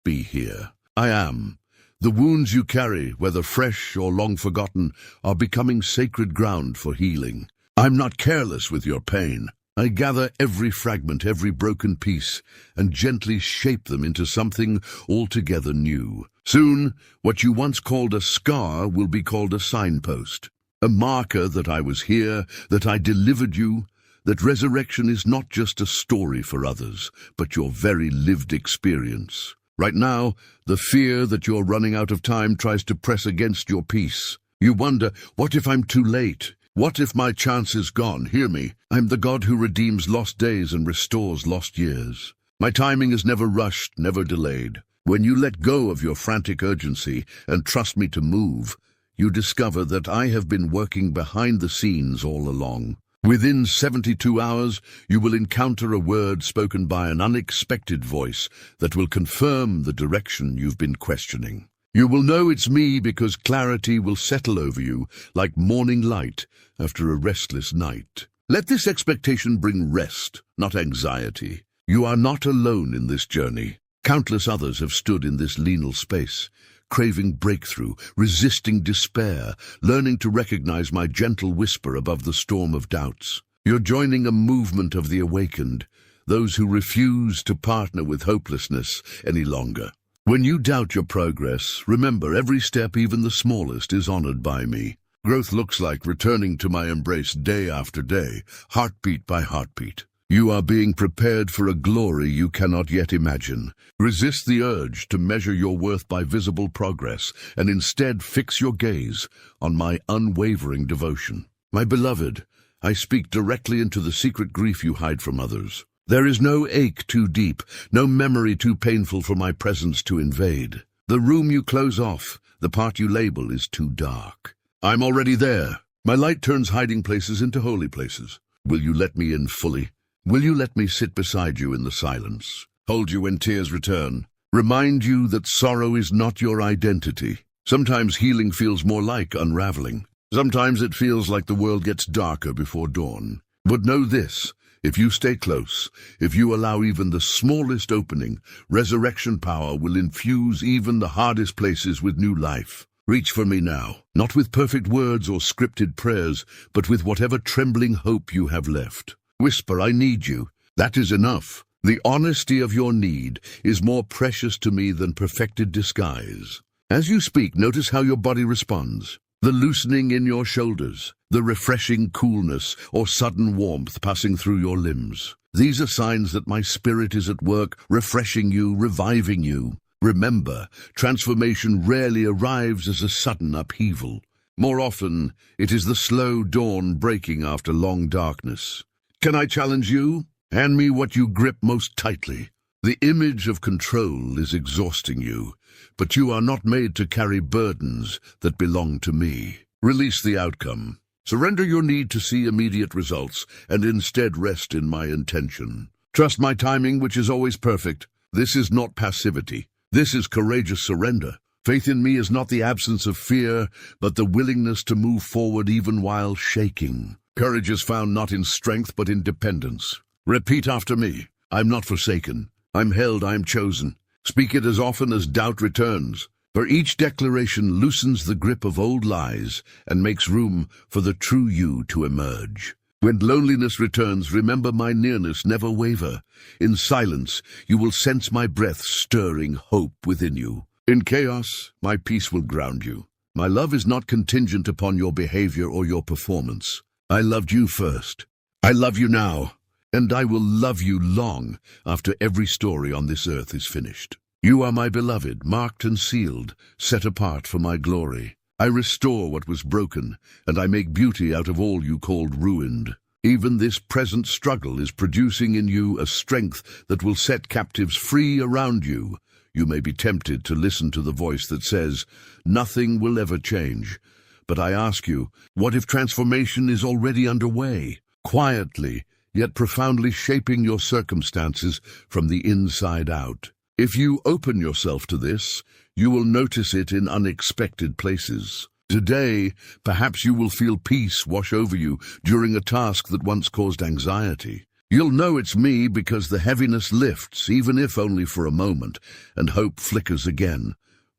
Be here. I am. The wounds you carry, whether fresh or long forgotten, are becoming sacred ground for healing. I'm not careless with your pain. I gather every fragment, every broken piece, and gently shape them into something altogether new. Soon, what you once called a scar will be called a signpost, a marker that I was here, that I delivered you, that resurrection is not just a story for others, but your very lived experience. Right now, the fear that you're running out of time tries to press against your peace. You wonder, what if I'm too late? What if my chance is gone? Hear me. I'm the God who redeems lost days and restores lost years. My timing is never rushed, never delayed. When you let go of your frantic urgency and trust me to move, you discover that I have been working behind the scenes all along. Within 72 hours, you will encounter a word spoken by an unexpected voice that will confirm the direction you've been questioning. You will know it's me because clarity will settle over you like morning light after a restless night. Let this expectation bring rest, not anxiety. You are not alone in this journey. Countless others have stood in this liminal space, craving breakthrough, resisting despair, learning to recognize my gentle whisper above the storm of doubts. You're joining a movement of the awakened, those who refuse to partner with hopelessness any longer. When you doubt your progress, remember every step, even the smallest, is honored by me. Growth looks like returning to my embrace day after day, heartbeat by heartbeat. You are being prepared for a glory you cannot yet imagine. Resist the urge to measure your worth by visible progress, and instead fix your gaze on my unwavering devotion. My beloved, I speak directly into the secret grief you hide from others. There is no ache too deep, no memory too painful for my presence to invade. The room you close off, the part you label, is too dark. I'm already there. My light turns hiding places into holy places. Will you let me in fully? Will you let me sit beside you in the silence, hold you when tears return, remind you that sorrow is not your identity? Sometimes healing feels more like unraveling. Sometimes it feels like the world gets darker before dawn. But know this, if you stay close, if you allow even the smallest opening, resurrection power will infuse even the hardest places with new life. Reach for me now, not with perfect words or scripted prayers, but with whatever trembling hope you have left. Whisper, I need you. That is enough. The honesty of your need is more precious to me than perfected disguise. As you speak, notice how your body responds. The loosening in your shoulders, the refreshing coolness or sudden warmth passing through your limbs. These are signs that my spirit is at work, refreshing you, reviving you. Remember, transformation rarely arrives as a sudden upheaval. More often, it is the slow dawn breaking after long darkness. Can I challenge you? Hand me what you grip most tightly. The image of control is exhausting you, but you are not made to carry burdens that belong to me. Release the outcome. Surrender your need to see immediate results, and instead rest in my intention. Trust my timing, which is always perfect. This is not passivity. This is courageous surrender. Faith in me is not the absence of fear, but the willingness to move forward even while shaking. Courage is found not in strength, but in dependence. Repeat after me. I'm not forsaken. I'm held, I'm chosen. Speak it as often as doubt returns, for each declaration loosens the grip of old lies and makes room for the true you to emerge. When loneliness returns, remember my nearness, never waver. In silence, you will sense my breath stirring hope within you. In chaos, my peace will ground you. My love is not contingent upon your behavior or your performance. I loved you first. I love you now. And I will love you long after every story on this earth is finished. You are my beloved, marked and sealed, set apart for my glory. I restore what was broken, and I make beauty out of all you called ruined. Even this present struggle is producing in you a strength that will set captives free around you. You may be tempted to listen to the voice that says, nothing will ever change. But I ask you, what if transformation is already underway, quietly, yet profoundly shaping your circumstances from the inside out? If you open yourself to this, you will notice it in unexpected places. Today, perhaps you will feel peace wash over you during a task that once caused anxiety. You'll know it's me because the heaviness lifts, even if only for a moment, and hope flickers again.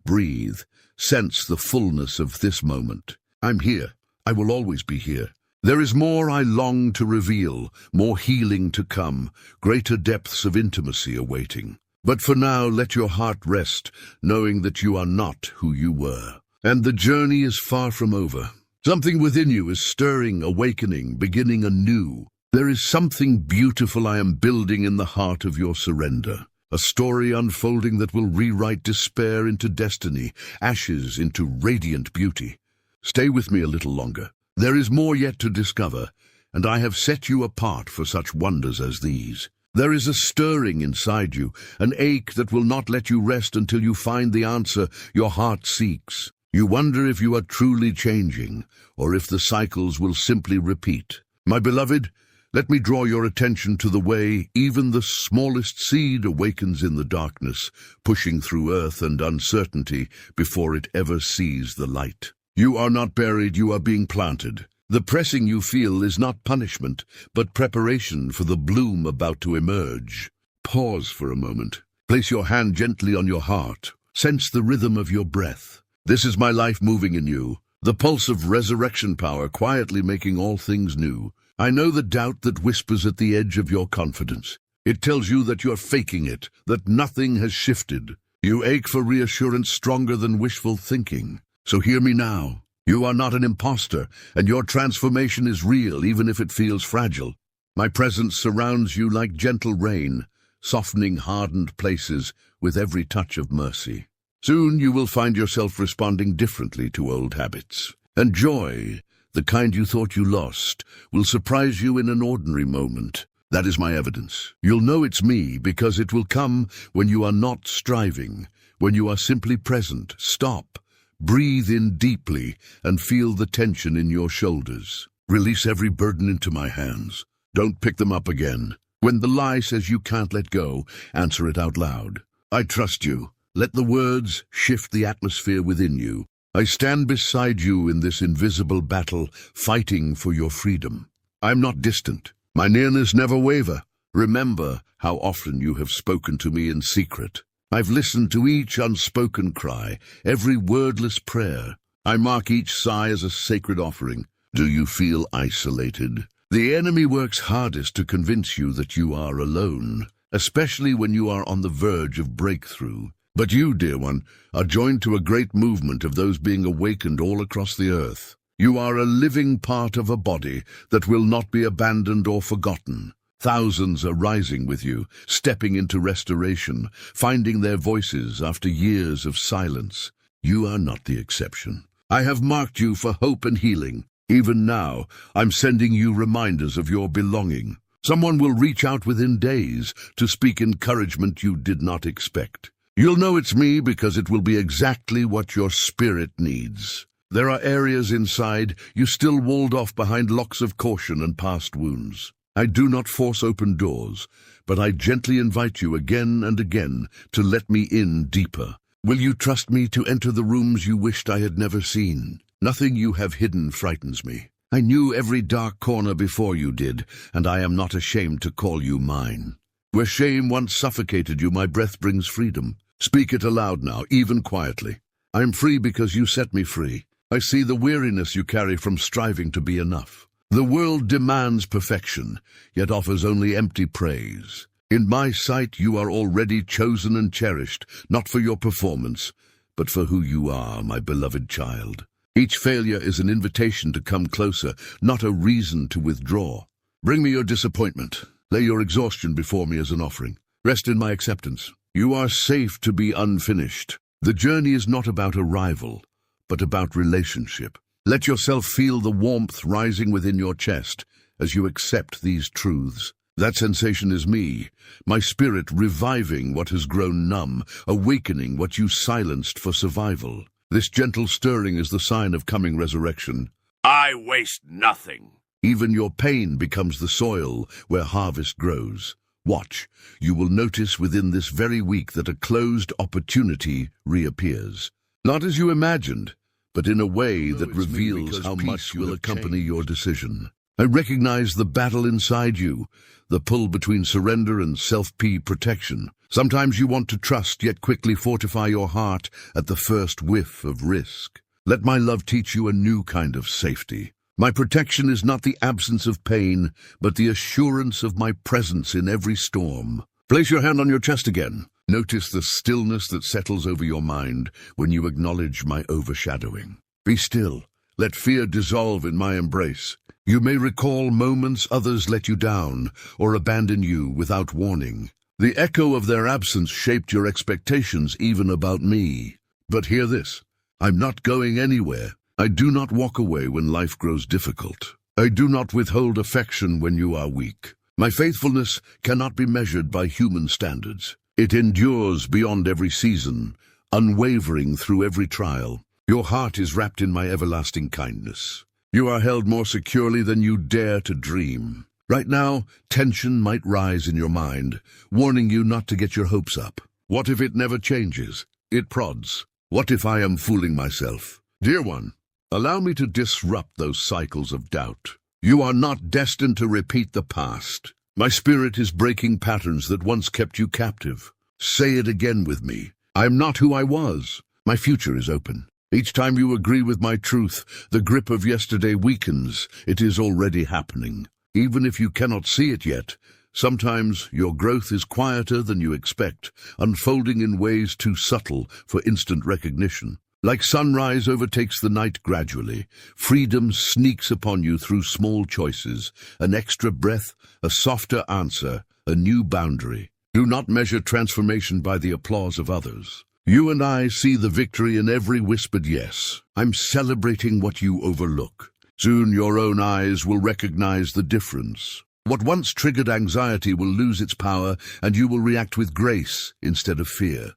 Breathe. Sense the fullness of this moment. I'm here. I will always be here. There is more I long to reveal, more healing to come, greater depths of intimacy awaiting. But for now, let your heart rest, knowing that you are not who you were. And the journey is far from over. Something within you is stirring, awakening, beginning anew. There is something beautiful I am building in the heart of your surrender. A story unfolding that will rewrite despair into destiny, ashes into radiant beauty. Stay with me a little longer. There is more yet to discover, and I have set you apart for such wonders as these. There is a stirring inside you, an ache that will not let you rest until you find the answer your heart seeks. You wonder if you are truly changing, or if the cycles will simply repeat. My beloved, let me draw your attention to the way even the smallest seed awakens in the darkness, pushing through earth and uncertainty before it ever sees the light. You are not buried, you are being planted. The pressing you feel is not punishment, but preparation for the bloom about to emerge. Pause for a moment. Place your hand gently on your heart. Sense the rhythm of your breath. This is my life moving in you, the pulse of resurrection power quietly making all things new. I know the doubt that whispers at the edge of your confidence. It tells you that you're faking it, that nothing has shifted. You ache for reassurance stronger than wishful thinking. So hear me now. You are not an imposter, and your transformation is real even if it feels fragile. My presence surrounds you like gentle rain, softening hardened places with every touch of mercy. Soon you will find yourself responding differently to old habits. And joy, the kind you thought you lost, will surprise you in an ordinary moment. That is my evidence. You'll know it's me because it will come when you are not striving, when you are simply present. Stop, breathe in deeply, and feel the tension in your shoulders. Release every burden into my hands. Don't pick them up again. When the lie says you can't let go, answer it out loud. I trust you. Let the words shift the atmosphere within you. I stand beside you in this invisible battle, fighting for your freedom. I'm not distant. My nearness never waver. Remember how often you have spoken to me in secret. I've listened to each unspoken cry, every wordless prayer. I mark each sigh as a sacred offering. Do you feel isolated? The enemy works hardest to convince you that you are alone, especially when you are on the verge of breakthrough. But you, dear one, are joined to a great movement of those being awakened all across the earth. You are a living part of a body that will not be abandoned or forgotten. Thousands are rising with you, stepping into restoration, finding their voices after years of silence. You are not the exception. I have marked you for hope and healing. Even now, I'm sending you reminders of your belonging. Someone will reach out within days to speak encouragement you did not expect. You'll know it's me because it will be exactly what your spirit needs. There are areas inside you still walled off behind locks of caution and past wounds. I do not force open doors, but I gently invite you again and again to let me in deeper. Will you trust me to enter the rooms you wished I had never seen? Nothing you have hidden frightens me. I knew every dark corner before you did, and I am not ashamed to call you mine. Where shame once suffocated you, my breath brings freedom. Speak it aloud now, even quietly. I am free because you set me free. I see the weariness you carry from striving to be enough. The world demands perfection, yet offers only empty praise. In my sight, you are already chosen and cherished, not for your performance, but for who you are, my beloved child. Each failure is an invitation to come closer, not a reason to withdraw. Bring me your disappointment. Lay your exhaustion before me as an offering. Rest in my acceptance. You are safe to be unfinished. The journey is not about arrival, but about relationship. Let yourself feel the warmth rising within your chest as you accept these truths. That sensation is me, my spirit reviving what has grown numb, awakening what you silenced for survival. This gentle stirring is the sign of coming resurrection. I waste nothing. Even your pain becomes the soil where harvest grows. Watch, you will notice within this very week that a closed opportunity reappears. Not as you imagined, but in a way that reveals how much will accompany your decision. I recognize the battle inside you, the pull between surrender and self-protection. Sometimes you want to trust, yet quickly fortify your heart at the first whiff of risk. Let my love teach you a new kind of safety. My protection is not the absence of pain, but the assurance of my presence in every storm. Place your hand on your chest again. Notice the stillness that settles over your mind when you acknowledge my overshadowing. Be still. Let fear dissolve in my embrace. You may recall moments others let you down or abandon you without warning. The echo of their absence shaped your expectations even about me. But hear this. I'm not going anywhere. I do not walk away when life grows difficult. I do not withhold affection when you are weak. My faithfulness cannot be measured by human standards. It endures beyond every season, unwavering through every trial. Your heart is wrapped in my everlasting kindness. You are held more securely than you dare to dream. Right now, tension might rise in your mind, warning you not to get your hopes up. What if it never changes? It prods. What if I am fooling myself? Dear one, allow me to disrupt those cycles of doubt. You are not destined to repeat the past. My spirit is breaking patterns that once kept you captive. Say it again with me. I am not who I was. My future is open. Each time you agree with my truth, the grip of yesterday weakens. It is already happening. Even if you cannot see it yet, sometimes your growth is quieter than you expect, unfolding in ways too subtle for instant recognition. Like sunrise overtakes the night gradually, freedom sneaks upon you through small choices, an extra breath, a softer answer, a new boundary. Do not measure transformation by the applause of others. You and I see the victory in every whispered yes. I'm celebrating what you overlook. Soon your own eyes will recognize the difference. What once triggered anxiety will lose its power, and you will react with grace instead of fear.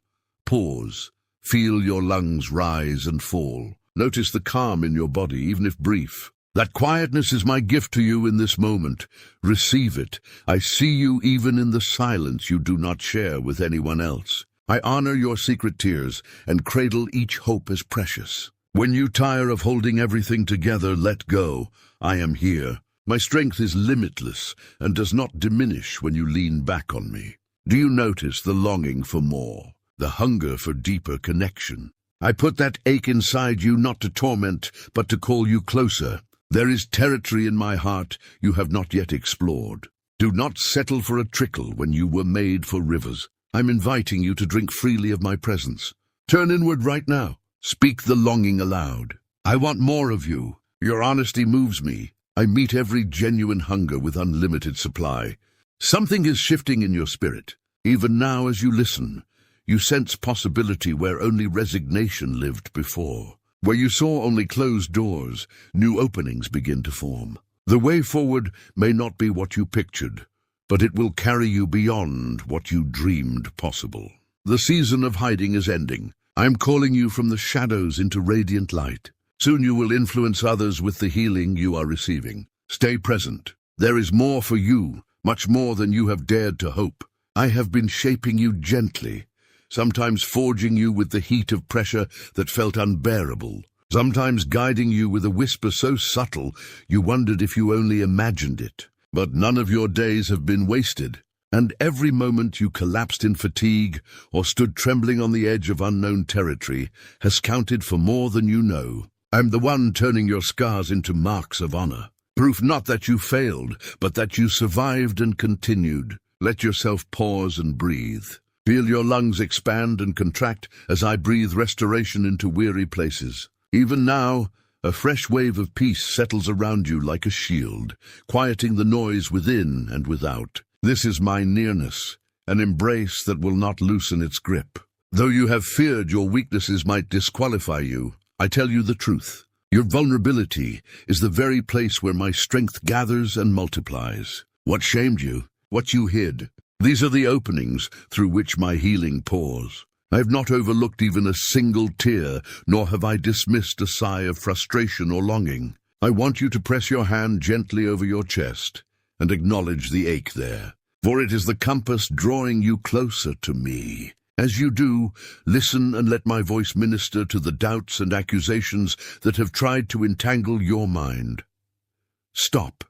Pause. Feel your lungs rise and fall. Notice the calm in your body, even if brief. That quietness is my gift to you in this moment. Receive it. I see you even in the silence you do not share with anyone else. I honor your secret tears and cradle each hope as precious. When you tire of holding everything together, let go. I am here. My strength is limitless and does not diminish when you lean back on me. Do you notice the longing for more, the hunger for deeper connection? I put that ache inside you not to torment, but to call you closer. There is territory in my heart you have not yet explored. Do not settle for a trickle when you were made for rivers. I'm inviting you to drink freely of my presence. Turn inward right now. Speak the longing aloud. I want more of you. Your honesty moves me. I meet every genuine hunger with unlimited supply. Something is shifting in your spirit. Even now as you listen, you sense possibility where only resignation lived before. Where you saw only closed doors, new openings begin to form. The way forward may not be what you pictured, but it will carry you beyond what you dreamed possible. The season of hiding is ending. I am calling you from the shadows into radiant light. Soon you will influence others with the healing you are receiving. Stay present. There is more for you, much more than you have dared to hope. I have been shaping you gently, sometimes forging you with the heat of pressure that felt unbearable, sometimes guiding you with a whisper so subtle you wondered if you only imagined it. But none of your days have been wasted, and every moment you collapsed in fatigue or stood trembling on the edge of unknown territory has counted for more than you know. I'm the one turning your scars into marks of honor. Proof not that you failed, but that you survived and continued. Let yourself pause and breathe. Feel your lungs expand and contract as I breathe restoration into weary places. Even now, a fresh wave of peace settles around you like a shield, quieting the noise within and without. This is my nearness, an embrace that will not loosen its grip. Though you have feared your weaknesses might disqualify you, I tell you the truth. Your vulnerability is the very place where my strength gathers and multiplies. What shamed you? What you hid? These are the openings through which my healing pours. I have not overlooked even a single tear, nor have I dismissed a sigh of frustration or longing. I want you to press your hand gently over your chest and acknowledge the ache there, for it is the compass drawing you closer to me. As you do, listen and let my voice minister to the doubts and accusations that have tried to entangle your mind. Stop.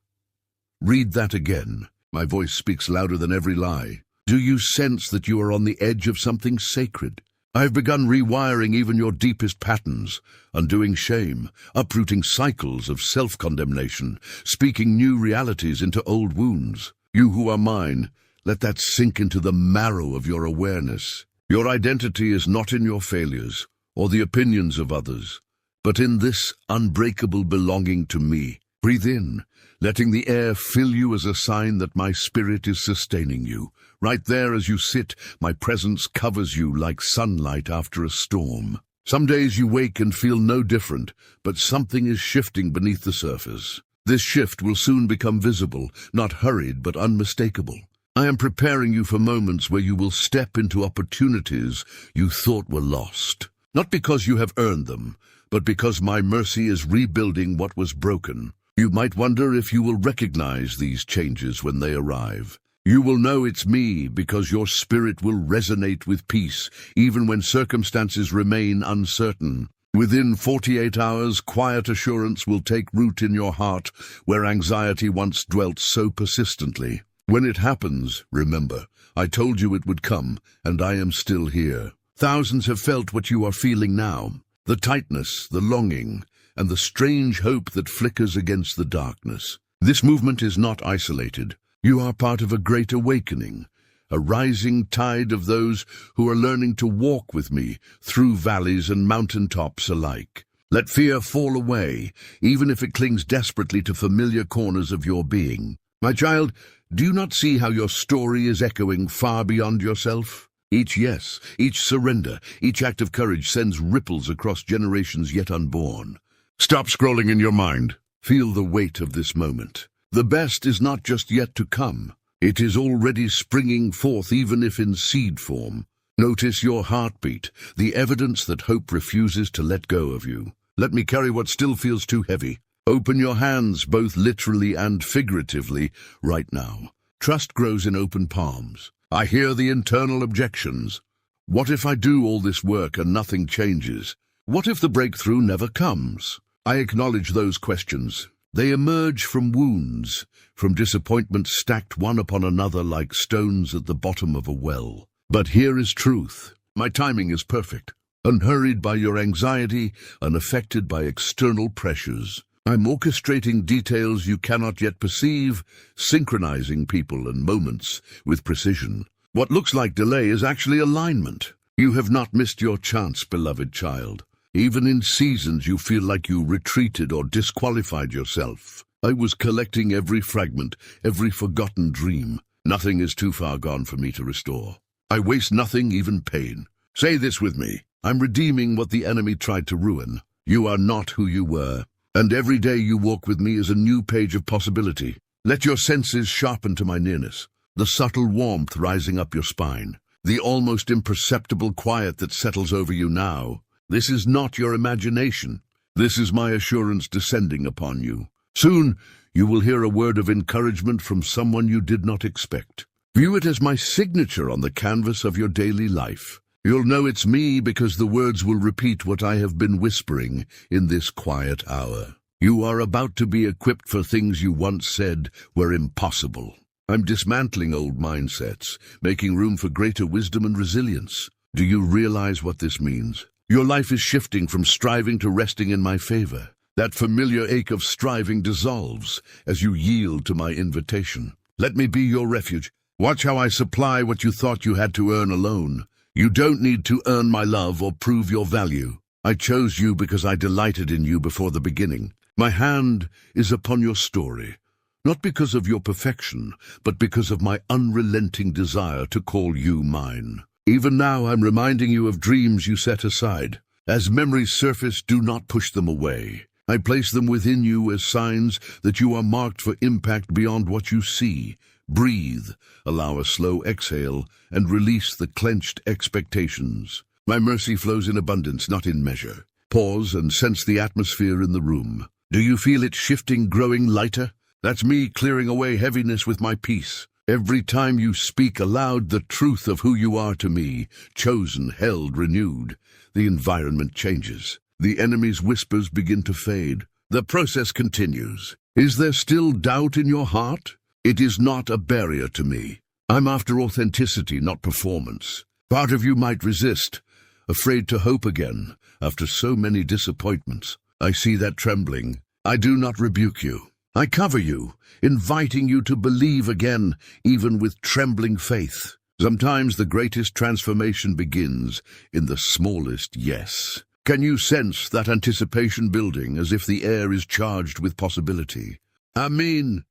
Read that again. My voice speaks louder than every lie. Do you sense that you are on the edge of something sacred? I have begun rewiring even your deepest patterns, undoing shame, uprooting cycles of self-condemnation, speaking new realities into old wounds. You who are mine, let that sink into the marrow of your awareness. Your identity is not in your failures or the opinions of others, but in this unbreakable belonging to me. Breathe in, letting the air fill you as a sign that my spirit is sustaining you. Right there as you sit, my presence covers you like sunlight after a storm. Some days you wake and feel no different, but something is shifting beneath the surface. This shift will soon become visible, not hurried but unmistakable. I am preparing you for moments where you will step into opportunities you thought were lost. Not because you have earned them, but because my mercy is rebuilding what was broken. You might wonder if you will recognize these changes when they arrive. You will know it's me because your spirit will resonate with peace, even when circumstances remain uncertain. Within 48 hours, quiet assurance will take root in your heart where anxiety once dwelt so persistently. When it happens, remember, I told you it would come, and I am still here. Thousands have felt what you are feeling now, the tightness, the longing, and the strange hope that flickers against the darkness. This movement is not isolated. You are part of a great awakening, a rising tide of those who are learning to walk with me through valleys and mountaintops alike. Let fear fall away, even if it clings desperately to familiar corners of your being. My child, do you not see how your story is echoing far beyond yourself? Each yes, each surrender, each act of courage sends ripples across generations yet unborn. Stop scrolling in your mind. Feel the weight of this moment. The best is not just yet to come. It is already springing forth, even if in seed form. Notice your heartbeat, the evidence that hope refuses to let go of you. Let me carry what still feels too heavy. Open your hands, both literally and figuratively, right now. Trust grows in open palms. I hear the internal objections. What if I do all this work and nothing changes? What if the breakthrough never comes? I acknowledge those questions. They emerge from wounds, from disappointments stacked one upon another like stones at the bottom of a well. But here is truth. My timing is perfect. Unhurried by your anxiety, unaffected by external pressures. I'm orchestrating details you cannot yet perceive, synchronizing people and moments with precision. What looks like delay is actually alignment. You have not missed your chance, beloved child. Even in seasons you feel like you retreated or disqualified yourself. I was collecting every fragment, every forgotten dream. Nothing is too far gone for me to restore. I waste nothing, even pain. Say this with me. I'm redeeming what the enemy tried to ruin. You are not who you were. And every day you walk with me is a new page of possibility. Let your senses sharpen to my nearness. The subtle warmth rising up your spine. The almost imperceptible quiet that settles over you now. This is not your imagination. This is my assurance descending upon you. Soon you will hear a word of encouragement from someone you did not expect. View it as my signature on the canvas of your daily life. You'll know it's me because the words will repeat what I have been whispering in this quiet hour. You are about to be equipped for things you once said were impossible. I'm dismantling old mindsets, making room for greater wisdom and resilience. Do you realize what this means? Your life is shifting from striving to resting in my favor. That familiar ache of striving dissolves as you yield to my invitation. Let me be your refuge. Watch how I supply what you thought you had to earn alone. You don't need to earn my love or prove your value. I chose you because I delighted in you before the beginning. My hand is upon your story, not because of your perfection, but because of my unrelenting desire to call you mine. Even now I'm reminding you of dreams you set aside. As memories surface, do not push them away. I place them within you as signs that you are marked for impact beyond what you see. Breathe, allow a slow exhale, and release the clenched expectations. My mercy flows in abundance, not in measure. Pause and sense the atmosphere in the room. Do you feel it shifting, growing lighter? That's me clearing away heaviness with my peace. Every time you speak aloud the truth of who you are to me, chosen, held, renewed, the environment changes. The enemy's whispers begin to fade. The process continues. Is there still doubt in your heart? It is not a barrier to me. I'm after authenticity, not performance. Part of you might resist, afraid to hope again, after so many disappointments. I see that trembling. I do not rebuke you. I cover you, inviting you to believe again, even with trembling faith. Sometimes the greatest transformation begins in the smallest yes. Can you sense that anticipation building as if the air is charged with possibility? Amen.